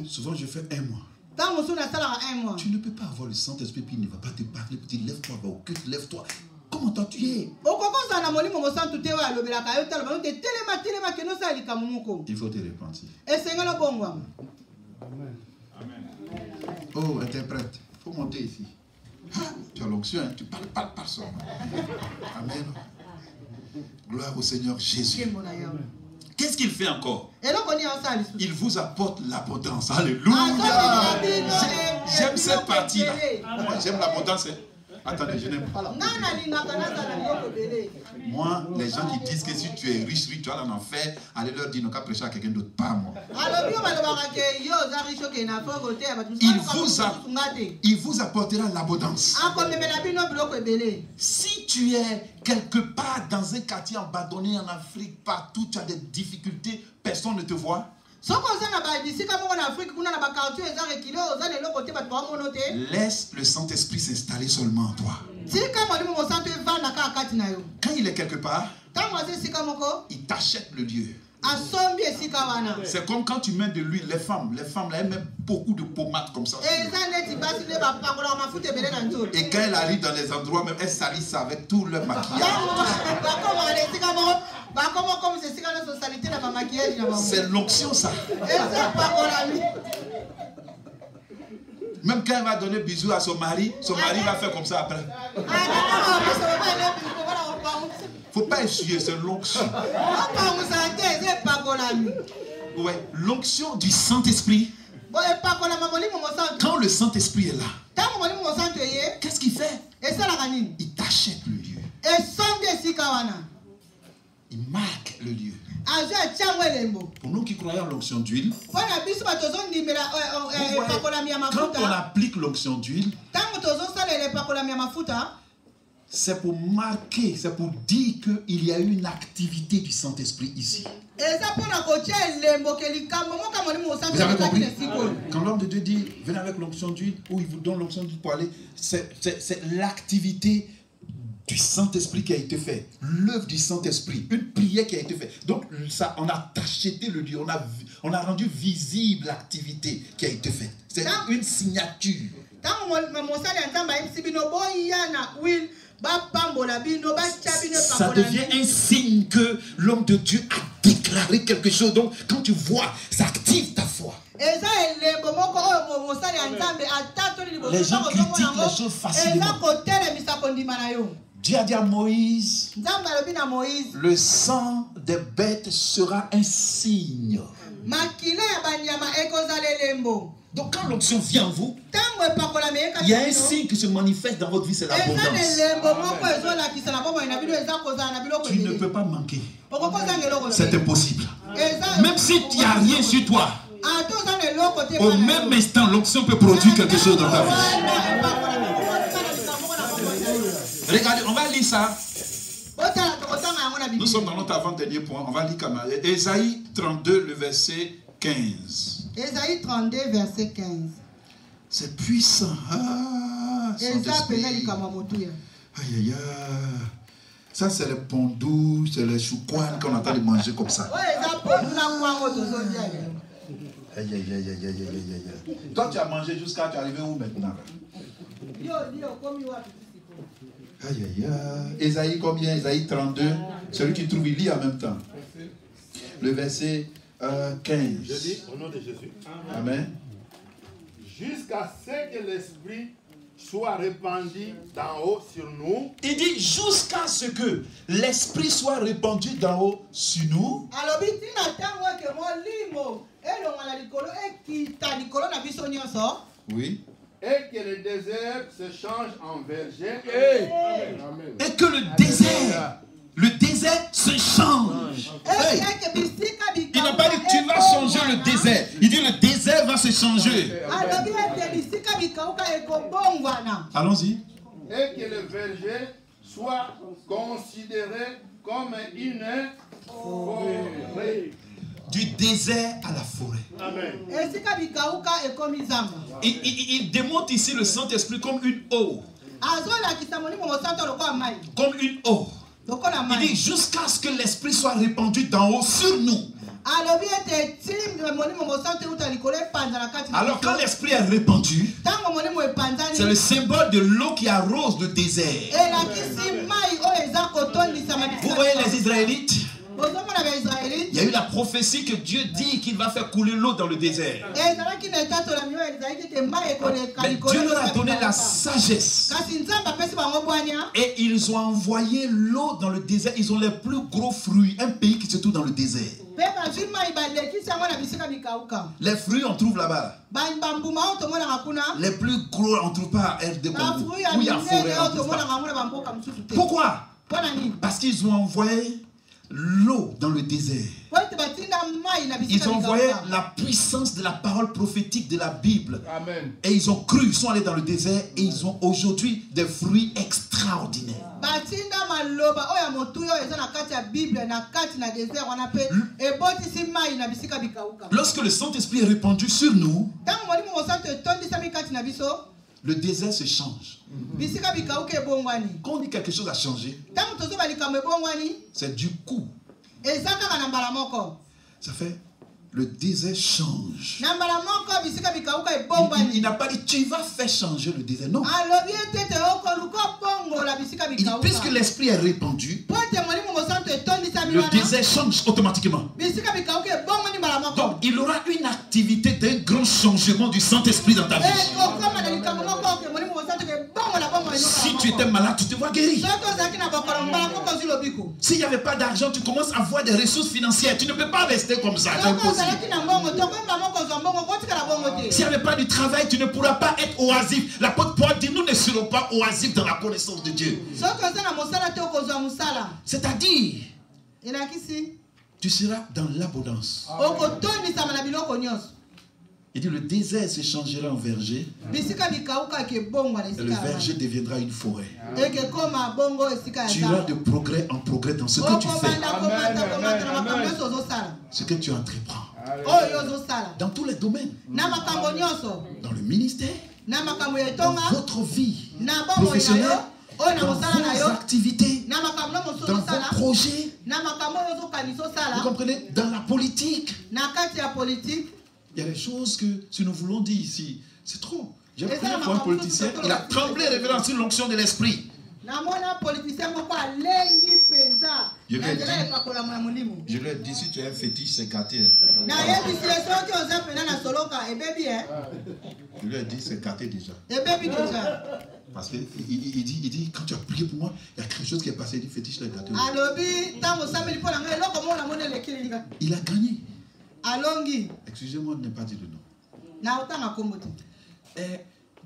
Speaker 1: Souvent, je fais 1 mois. Tu ne peux pas avoir le Saint-Esprit puis il ne va pas te parler. Puis lève-toi, va au culte, lève-toi. Comment tu es? Il faut te repentir. Oh, interprète, il faut monter ici. Tu as l'onction, hein? Tu parles par son. Amen. Gloire au Seigneur Jésus. Qu'est-ce qu'il fait encore? Il vous apporte l'abondance. Alléluia. J'aime cette partie-là. Moi, j'aime l'abondance. Attendez, je n'aime pas l'abondance. Moi, les gens qui disent que si tu es riche, tu vas en enfer, allez leur dire, non, qu'à prêcher à quelqu'un d'autre, pas moi. Il vous apportera l'abondance. Si tu es quelque part dans un quartier abandonné en Afrique, partout tu as des difficultés, personne ne te voit. Laisse le Saint-Esprit s'installer seulement en toi. Quand il est quelque part, il t'achète le lieu. C'est comme quand tu mets de l'huile, les femmes là, elles mettent beaucoup de pommade comme ça. Et quand elles arrivent dans les endroits, même elles salissent ça avec tout leur maquillage. C'est l'onction ça. Même quand elle va donner bisous à son mari va faire comme ça après. Faut pas essuyer, c'est l'onction. Ouais, l'onction du Saint-Esprit. Quand le Saint-Esprit est là, qu'est-ce qu'il fait? Il t'achète le lieu. Il marque le lieu. Pour nous qui croyons en l'onction d'huile, quand on applique l'onction d'huile, c'est pour marquer, c'est pour dire qu'il y a une activité du Saint-Esprit ici. Vous avez compris? Quand l'homme de Dieu dit, venez avec l'onction d'huile, ou il vous donne l'onction d'huile pour aller, c'est l'activité du Saint-Esprit qui a été faite. L'œuvre du Saint-Esprit, une prière qui a été faite. Donc, ça, on a acheté le lieu, on a rendu visible l'activité qui a été faite. C'est une signature. Ça devient un signe que l'homme de Dieu a déclaré quelque chose. Donc, quand tu vois, ça active ta foi. Les gens critiquent les choses facilement. Dieu a dit à Moïse, le sang des bêtes sera un signe. Donc quand l'onction vient en vous, il y a un signe qui se manifeste dans votre vie, c'est l'abondance. Tu ne peux pas manquer. C'est impossible. Même si tu n'as rien sur toi, au même instant, l'onction peut produire quelque chose dans ta vie. Regardez, on va lire ça. Nous sommes dans notre avant-dernier point. On va lire comme Ésaïe 32, le verset 15.
Speaker 2: Ésaïe 32, verset 15.
Speaker 1: C'est puissant. Ah, Saint-Esprit. Aïe, aïe, aïe. Ça, c'est les pondous, c'est les chouquans qu'on entend les manger comme ça. Aïe, aïe, aïe, aïe, aïe, aïe, aïe. Toi, tu as mangé jusqu'à tu es arrivé où maintenant? Aïe, aïe, aïe. Ésaïe combien? Ésaïe 32. Celui qui trouve, il lit en même temps. Le verset 15.
Speaker 3: Je dis au nom de Jésus.
Speaker 1: Amen.
Speaker 3: Jusqu'à ce que l'Esprit soit répandu d'en haut sur nous.
Speaker 1: Il dit jusqu'à ce que l'Esprit soit répandu d'en haut sur nous. Oui.
Speaker 3: Et que le désert se change en verger.
Speaker 1: Amen. Et que le désert se change. Hey. Il n'a pas dit tu vas changer le désert. Il dit le désert va se changer. Allons-y.
Speaker 3: Et que le verger soit considéré comme une forêt.
Speaker 1: Du désert à la forêt.
Speaker 3: Amen.
Speaker 1: Il démontre ici le Saint-Esprit comme une eau. Comme une eau. Il dit jusqu'à ce que l'Esprit soit répandu d'en haut sur nous. Alors quand l'Esprit est répandu, c'est le symbole de l'eau qui arrose le désert. Vous voyez les Israélites? Il y a eu la prophétie que Dieu dit qu'il va faire couler l'eau dans le désert. Mais Dieu leur a donné la sagesse. Et ils ont envoyé l'eau dans le désert. Ils ont les plus gros fruits. Un pays qui se trouve dans le désert. Les fruits on trouve là-bas. Les plus gros on ne trouve pas à RD Congo. Où il y a forêt on trouve pas. Pourquoi? Parce qu'ils ont envoyé l'eau dans le désert. Ils ont envoyé la puissance de la parole prophétique de la Bible.
Speaker 3: Amen.
Speaker 1: Et ils ont cru, ils sont allés dans le désert et ils ont aujourd'hui des fruits extraordinaires. Lorsque le Saint-Esprit est répandu sur nous, le désert se change. Quand on dit quelque chose a changé, c'est du coup. Ça fait, le désert change.
Speaker 2: Na mbala moko bisika bikauka
Speaker 1: Il
Speaker 2: ebombani.
Speaker 1: n'a pas dit, tu vas faire changer le désert. Non.
Speaker 2: Alobi tete okoluka bongo la bisika
Speaker 1: Il dit,
Speaker 2: bikauka.
Speaker 1: puisque l'esprit est répandu,
Speaker 2: Pote mwalimu mosanto etondisa
Speaker 1: le
Speaker 2: milwana.
Speaker 1: désert change automatiquement.
Speaker 2: Bisika bikauka ebongo ni mbala moko.
Speaker 1: Donc, il aura une activité d'un grand changement du Saint-Esprit dans ta vie.
Speaker 2: Okoma na likambo moko ke mwalimu mosanto ke bongo na bongo enoka.
Speaker 1: Si tu étais malade, tu te vois guéri.
Speaker 2: Soto zaki na bokolo mbala moko zilobiko.
Speaker 1: S'il n'y avait pas d'argent, tu commences à avoir des ressources financières. Tu ne peux pas rester comme ça. C'est impossible. S'il n'y avait pas du travail, tu ne pourras pas être oisif. L'apôtre Paul dit, nous ne serons pas oisifs dans la connaissance de Dieu. C'est-à-dire, tu seras dans l'abondance. Il dit, le désert se changera en verger. Et le verger deviendra une forêt. Tu iras de progrès en progrès dans ce que tu fais. Ce que tu entreprends. Dans tous les domaines. Dans le ministère. Dans votre vie professionnelle. Dans vos activités. Dans vos projets. Vous comprenez? Dans la politique. Il y a des choses que, si nous voulons dire ici, c'est trop. J'ai prié pour un politicien, il a tremblé révélant sur l'onction de l'esprit. Je lui ai dit, si tu as un fétiche, c'est gâté. Je lui ai dit, c'est gâté déjà. Parce qu'il dit, quand tu as prié pour moi, il y a quelque chose qui est passé, il dit, fétiche, c'est gâté. Il a gagné. Excusez-moi de ne pas dire le nom.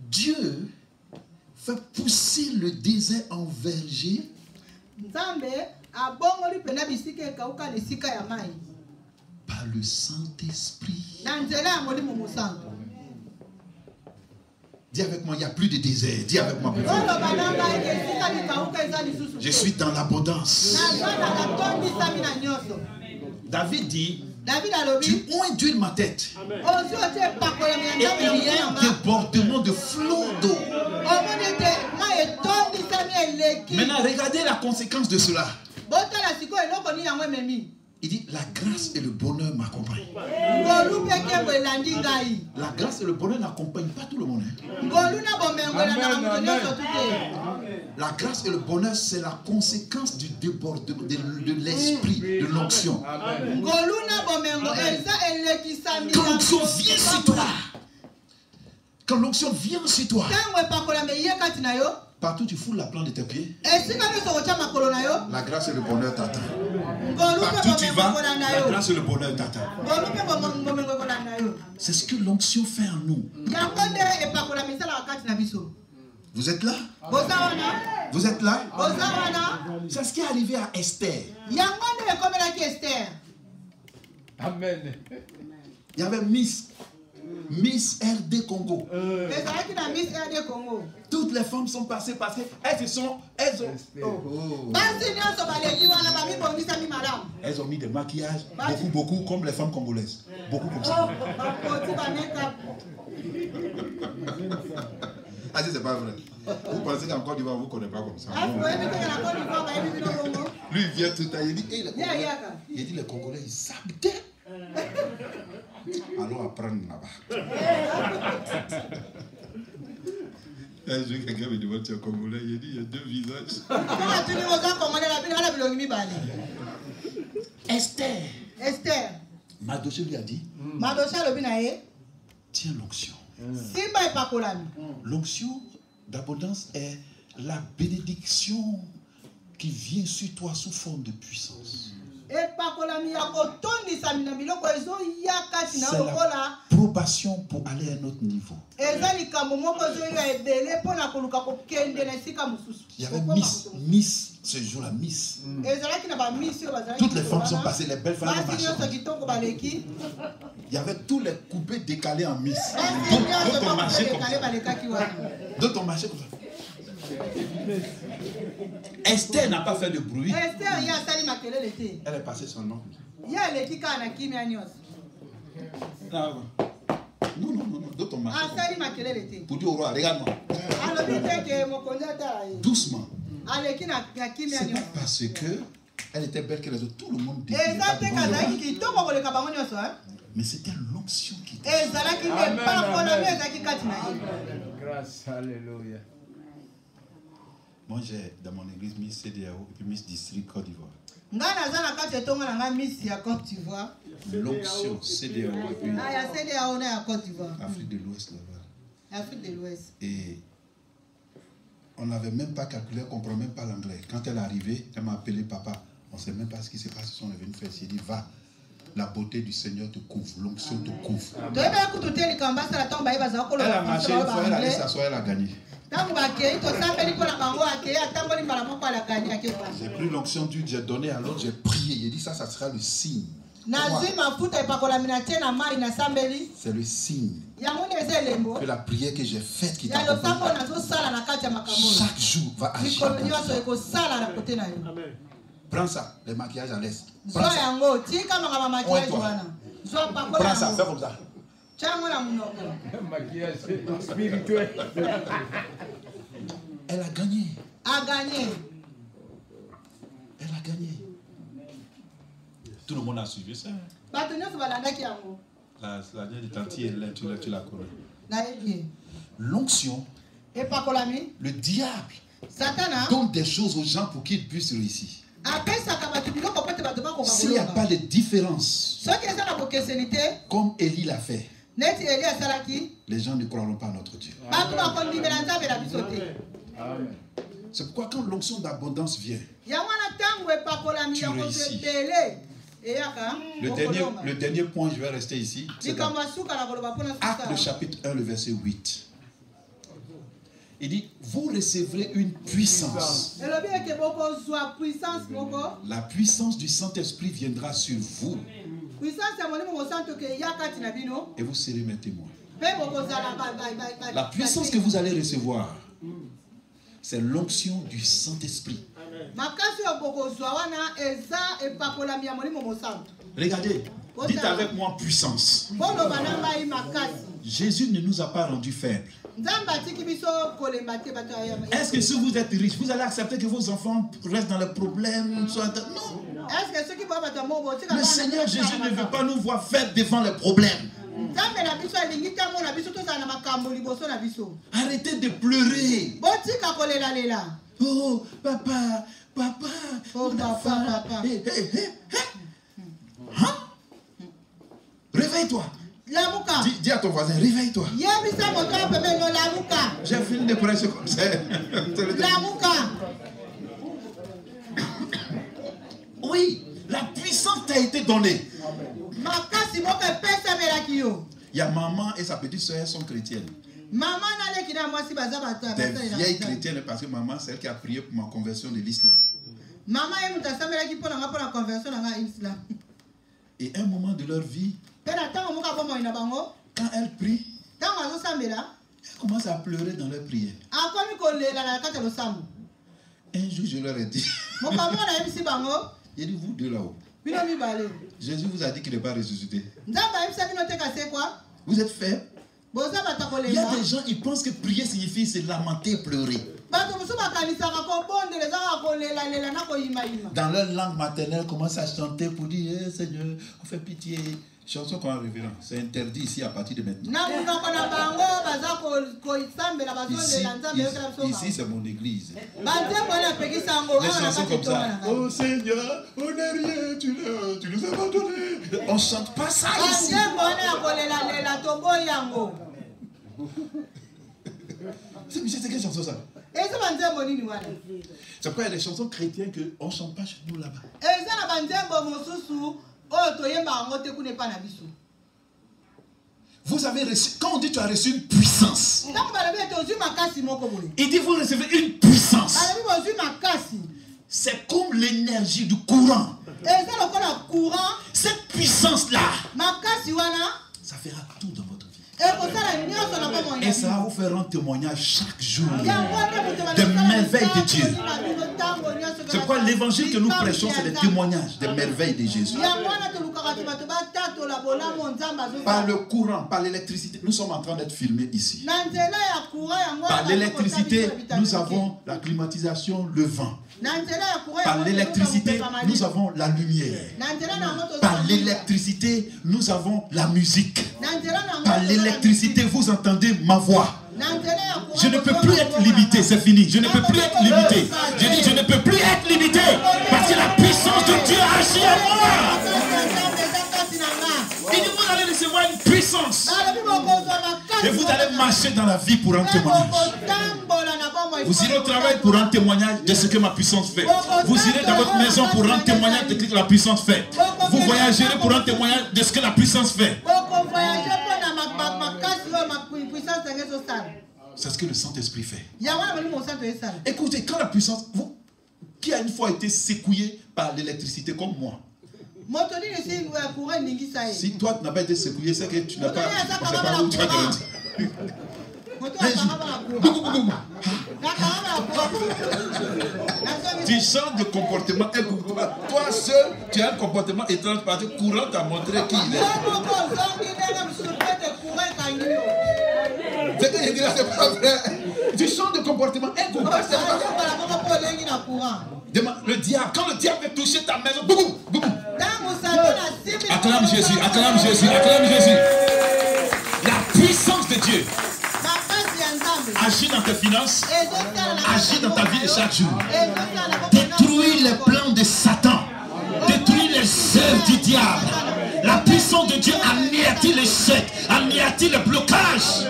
Speaker 1: Dieu fait pousser le désert en verger par le Saint-Esprit. Dis avec moi, il n'y a plus de désert. Dis avec moi. Je suis dans l'abondance. David dit, tu oins d'huile ma tête. Et il y a un débordement de flots d'eau. Maintenant, regardez la conséquence de cela. Il dit, la grâce et le bonheur m'accompagnent. La grâce et le bonheur n'accompagnent pas tout le monde. La grâce et le bonheur, c'est la conséquence du débordement de l'esprit, de l'onction. Quand l'onction vient sur toi, quand l'onction vient sur toi, partout tu foules la plante de tes pieds, la grâce et le bonheur t'attendent. Partout tu vas, la grâce et le bonheur t'attendent. C'est ce que l'onction fait en nous. Vous êtes là? Vous êtes là? C'est ce qui est arrivé à Esther.
Speaker 3: Amen.
Speaker 1: Il y avait Miss RD Congo. Toutes les femmes sont passées parce qu'elles ont mis des maquillages, beaucoup comme les femmes congolaises. Beaucoup comme ça. Ah, c'est pas vrai. Vous pensez qu'en Côte d'Ivoire, vous ne connaissez pas comme ça. Lui, il vient tout à l'heure, il dit, il dit les Congolais, ils savent. Allons apprendre là-bas. Un jour, quelqu'un me demande, tu es Congolais, il dit, il y a deux visages. Esther. Madoché lui a dit, tiens l'onction. L'onction d'abondance est la bénédiction qui vient sur toi sous forme de puissance. C'est la probation pour aller à un autre niveau. Il y avait Miss ce jour-là, Miss. Toutes les femmes sont passées, les belles femmes sont passées. Il y avait tous les coupés décalés en Miss. D'autres ont marché comme ça. D'autres ont marché comme ça. Esther n'a pas fait de bruit. Elle est passée son nom. Non. D'autres ont marché. Pour dire au roi, regarde-moi. Doucement. C'est pas parce que Elle était belle que les autres. Tout le monde dit. Mais c'était l'onction qui était.
Speaker 3: Grâce, alléluia.
Speaker 1: Moi, j'ai dans mon église Miss CDAO et puis Miss District Côte d'Ivoire. L'onction CDAO et puis Afrique de l'Ouest là-bas. Et on n'avait même pas calculé, on ne comprend même pas l'anglais. Quand elle est arrivée, elle m'a appelé papa. On ne sait même pas ce qui s'est passé. On est venu faire. Il dit va. La beauté du Seigneur te couvre, l'onction te couvre. Elle a marché une fois, elle allait s'asseoir, elle a gagné. J'ai pris l'onction du Dieu, j'ai donné à l'autre, j'ai prié. Il dit ça sera le signe. C'est le signe que la prière que j'ai faite qui t'accompagne chaque jour va agir. Prends ça, les maquillages à l'aise. Prends ça. Prends ça, fais comme ça.
Speaker 3: Maquillage spirituel.
Speaker 1: Elle a gagné. Elle a gagné. Tout le monde a suivi ça. La de Tanti, tu la connais. L'onction, le diable donne des choses aux gens pour qu'ils puissent réussir. S'il n'y a pas de différence, comme Élie l'a fait, les gens ne croiront pas à notre Dieu. C'est pourquoi quand l'onction d'abondance vient, tu réussis. Le dernier point, je vais rester ici. C'est dans Actes le chapitre 1, le verset 8. Il dit, vous recevrez une puissance. La puissance du Saint-Esprit viendra sur vous. Et vous serez mes témoins. La puissance que vous allez recevoir, c'est l'onction du Saint-Esprit. Regardez, dites avec moi puissance. Jésus ne nous a pas rendus faibles. Est-ce que si vous êtes riche, vous allez accepter que vos enfants restent dans le problème? Non. Le Seigneur Jésus ne veut pas nous voir faibles devant les problèmes. Arrêtez de pleurer. Oh, papa.
Speaker 2: Oh, papa.
Speaker 1: Hein? Réveille-toi. Dis à ton voisin, réveille-toi. J'ai fini de prêcher comme ça. Oui, la puissance t'a été donnée. Il y a maman et sa petite soeur sont chrétiennes. Des vieilles chrétiennes parce que maman c'est elle qui a prié pour ma conversion de l'islam. Et un moment de leur vie, quand elles prient, elles commencent à pleurer dans leur prière. Un jour je leur ai dit, il dit vous deux là-haut, Jésus vous a dit qu'il n'est pas ressuscité. Vous êtes faibles. Il y a des gens, ils pensent que prier signifie se lamenter, pleurer. Dans leur langue maternelle, commencent à chanter pour dire hey, Seigneur, on fait pitié. Chanson comme un révérend, c'est interdit ici à partir de maintenant. Ici c'est mon église. Les chansons comme ça. Oh Seigneur, on n'est rien, tu nous as abandonnés. On ne chante pas ça ici. C'est quelle chanson ça? C'est pourquoi il y a des chansons chrétiennes qu'on ne chante pas chez nous là-bas. Vous avez reçu, quand on dit tu as reçu une puissance, il dit vous recevez une puissance. C'est comme l'énergie du courant. Cette puissance-là, ça fera tout dans votre vie. Et ça va vous faire un témoignage chaque jour de merveilles de Dieu. C'est pourquoi l'évangile que nous prêchons, c'est des témoignages des merveilles de Jésus. Par le courant, par l'électricité. Nous sommes en train d'être filmés ici. Par l'électricité, nous avons la climatisation, le vent. Par l'électricité, nous avons la lumière. Par l'électricité, nous avons la musique. Par l'électricité, vous entendez ma voix. Je ne peux plus être limité, c'est fini. Je ne peux plus être limité. Je dis, je ne peux plus être limité parce que la puissance de Dieu agit en moi. Il dit, vous allez recevoir une puissance. Et vous allez marcher dans la vie pour un témoignage. Vous irez au travail pour un témoignage de ce que ma puissance fait. Vous irez dans votre maison pour un témoignage de ce que la puissance fait. Vous voyagerez pour un témoignage de ce que la puissance fait. C'est ce que le Saint-Esprit fait. Écoutez, quand la puissance, vous, qui a une fois été secoué par l'électricité comme moi, si toi tu n'as pas été secoué, c'est que tu n'as pas, on sait pas où tu vas te rendre. Tu changes de comportement. Toi seul, tu as un comportement étrange parce que courant t'a montré qui il est. C'est que je dis là, c'est pas vrai. Tu changes de comportement. Le diable, quand le diable veut toucher ta maison, boum, boum. Acclame Jésus, acclame Jésus, acclame Jésus. La puissance de Dieu agit dans tes finances, agit dans ta vie de chaque jour. Détruis les plans de Satan, détruis les œuvres du diable. La puissance de Dieu anéantit l'échec, anéantit le blocage.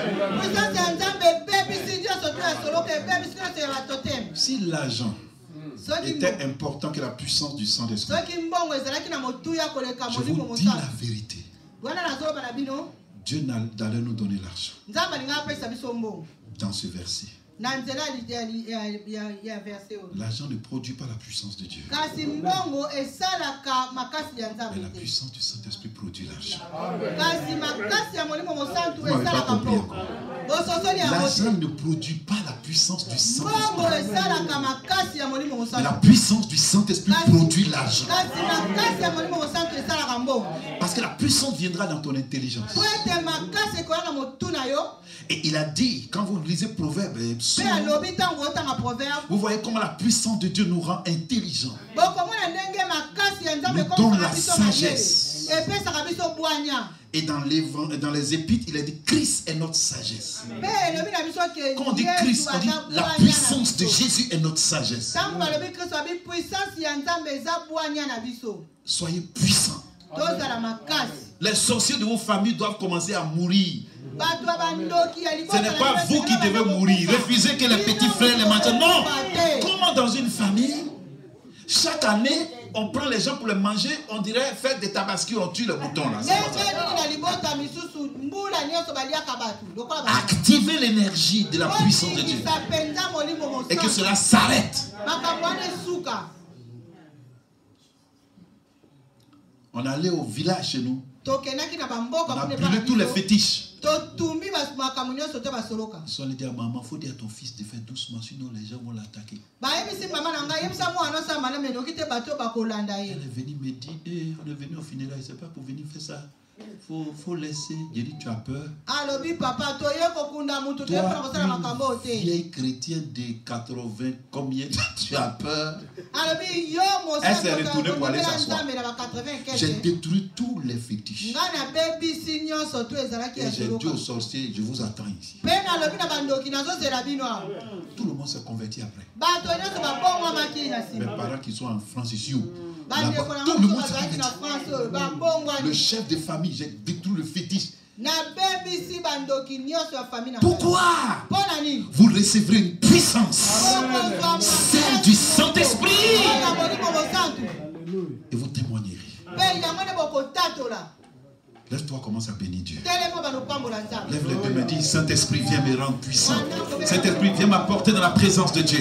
Speaker 1: Si l'argent était important que la puissance du Saint-Esprit, je vous dis la vérité. Dieu allait nous donner l'argent. Dans ce verset. L'argent ne produit pas la puissance de Dieu. Mais la puissance du Saint-Esprit produit l'argent. Vous n'avez pas compris encore. L'argent ne produit pas la puissance du Saint-Esprit. Mais la puissance du Saint-Esprit produit l'argent. Parce que la puissance viendra dans ton intelligence. Et il a dit, quand vous lisez Proverbes, vous voyez comment la puissance de Dieu nous rend intelligents. Nous donne la sagesse. Et dans les épîtres, il a dit Christ est notre sagesse. Quand on dit Christ, on dit la puissance de Jésus est notre sagesse. Soyez puissants. Les sorciers de vos familles doivent commencer à mourir. Ce n'est pas vous qui devez mourir. Refusez que les petits frères les mangent. Non. Comment dans une famille, chaque année, on prend les gens pour les manger, on dirait faire des tabaski, on tue le mouton là. Activez l'énergie de la puissance de Dieu. Et que cela s'arrête. On allait au village chez nous. On a brûlé tous les fétiches. Ils sont allés dire à maman, il faut dire à ton fils de faire doucement, sinon les gens vont l'attaquer. Elle est venue me dire, on est venu au funérailles, c'est pas pour venir faire ça. Faut laisser. J'ai dit, tu as peur? Toi, vieille chrétienne de 80, combien tu as peur? Elle s'est retournée pour aller s'asseoir. J'ai détruit tous les fétiches. Et j'ai dit aux sorciers, je vous attends ici. Tout le monde s'est converti après. Mes parents qui sont en France ici, tout le monde s'est converti. Le chef de famille, j'ai détruit le fétiche. Pourquoi? Vous recevrez une puissance, celle du Saint-Esprit, et vous témoignerez. Lève-toi, commence à bénir Dieu. Lève les deux mains, dis Saint-Esprit, viens me rendre puissant. Saint-Esprit, viens m'apporter dans la présence de Dieu.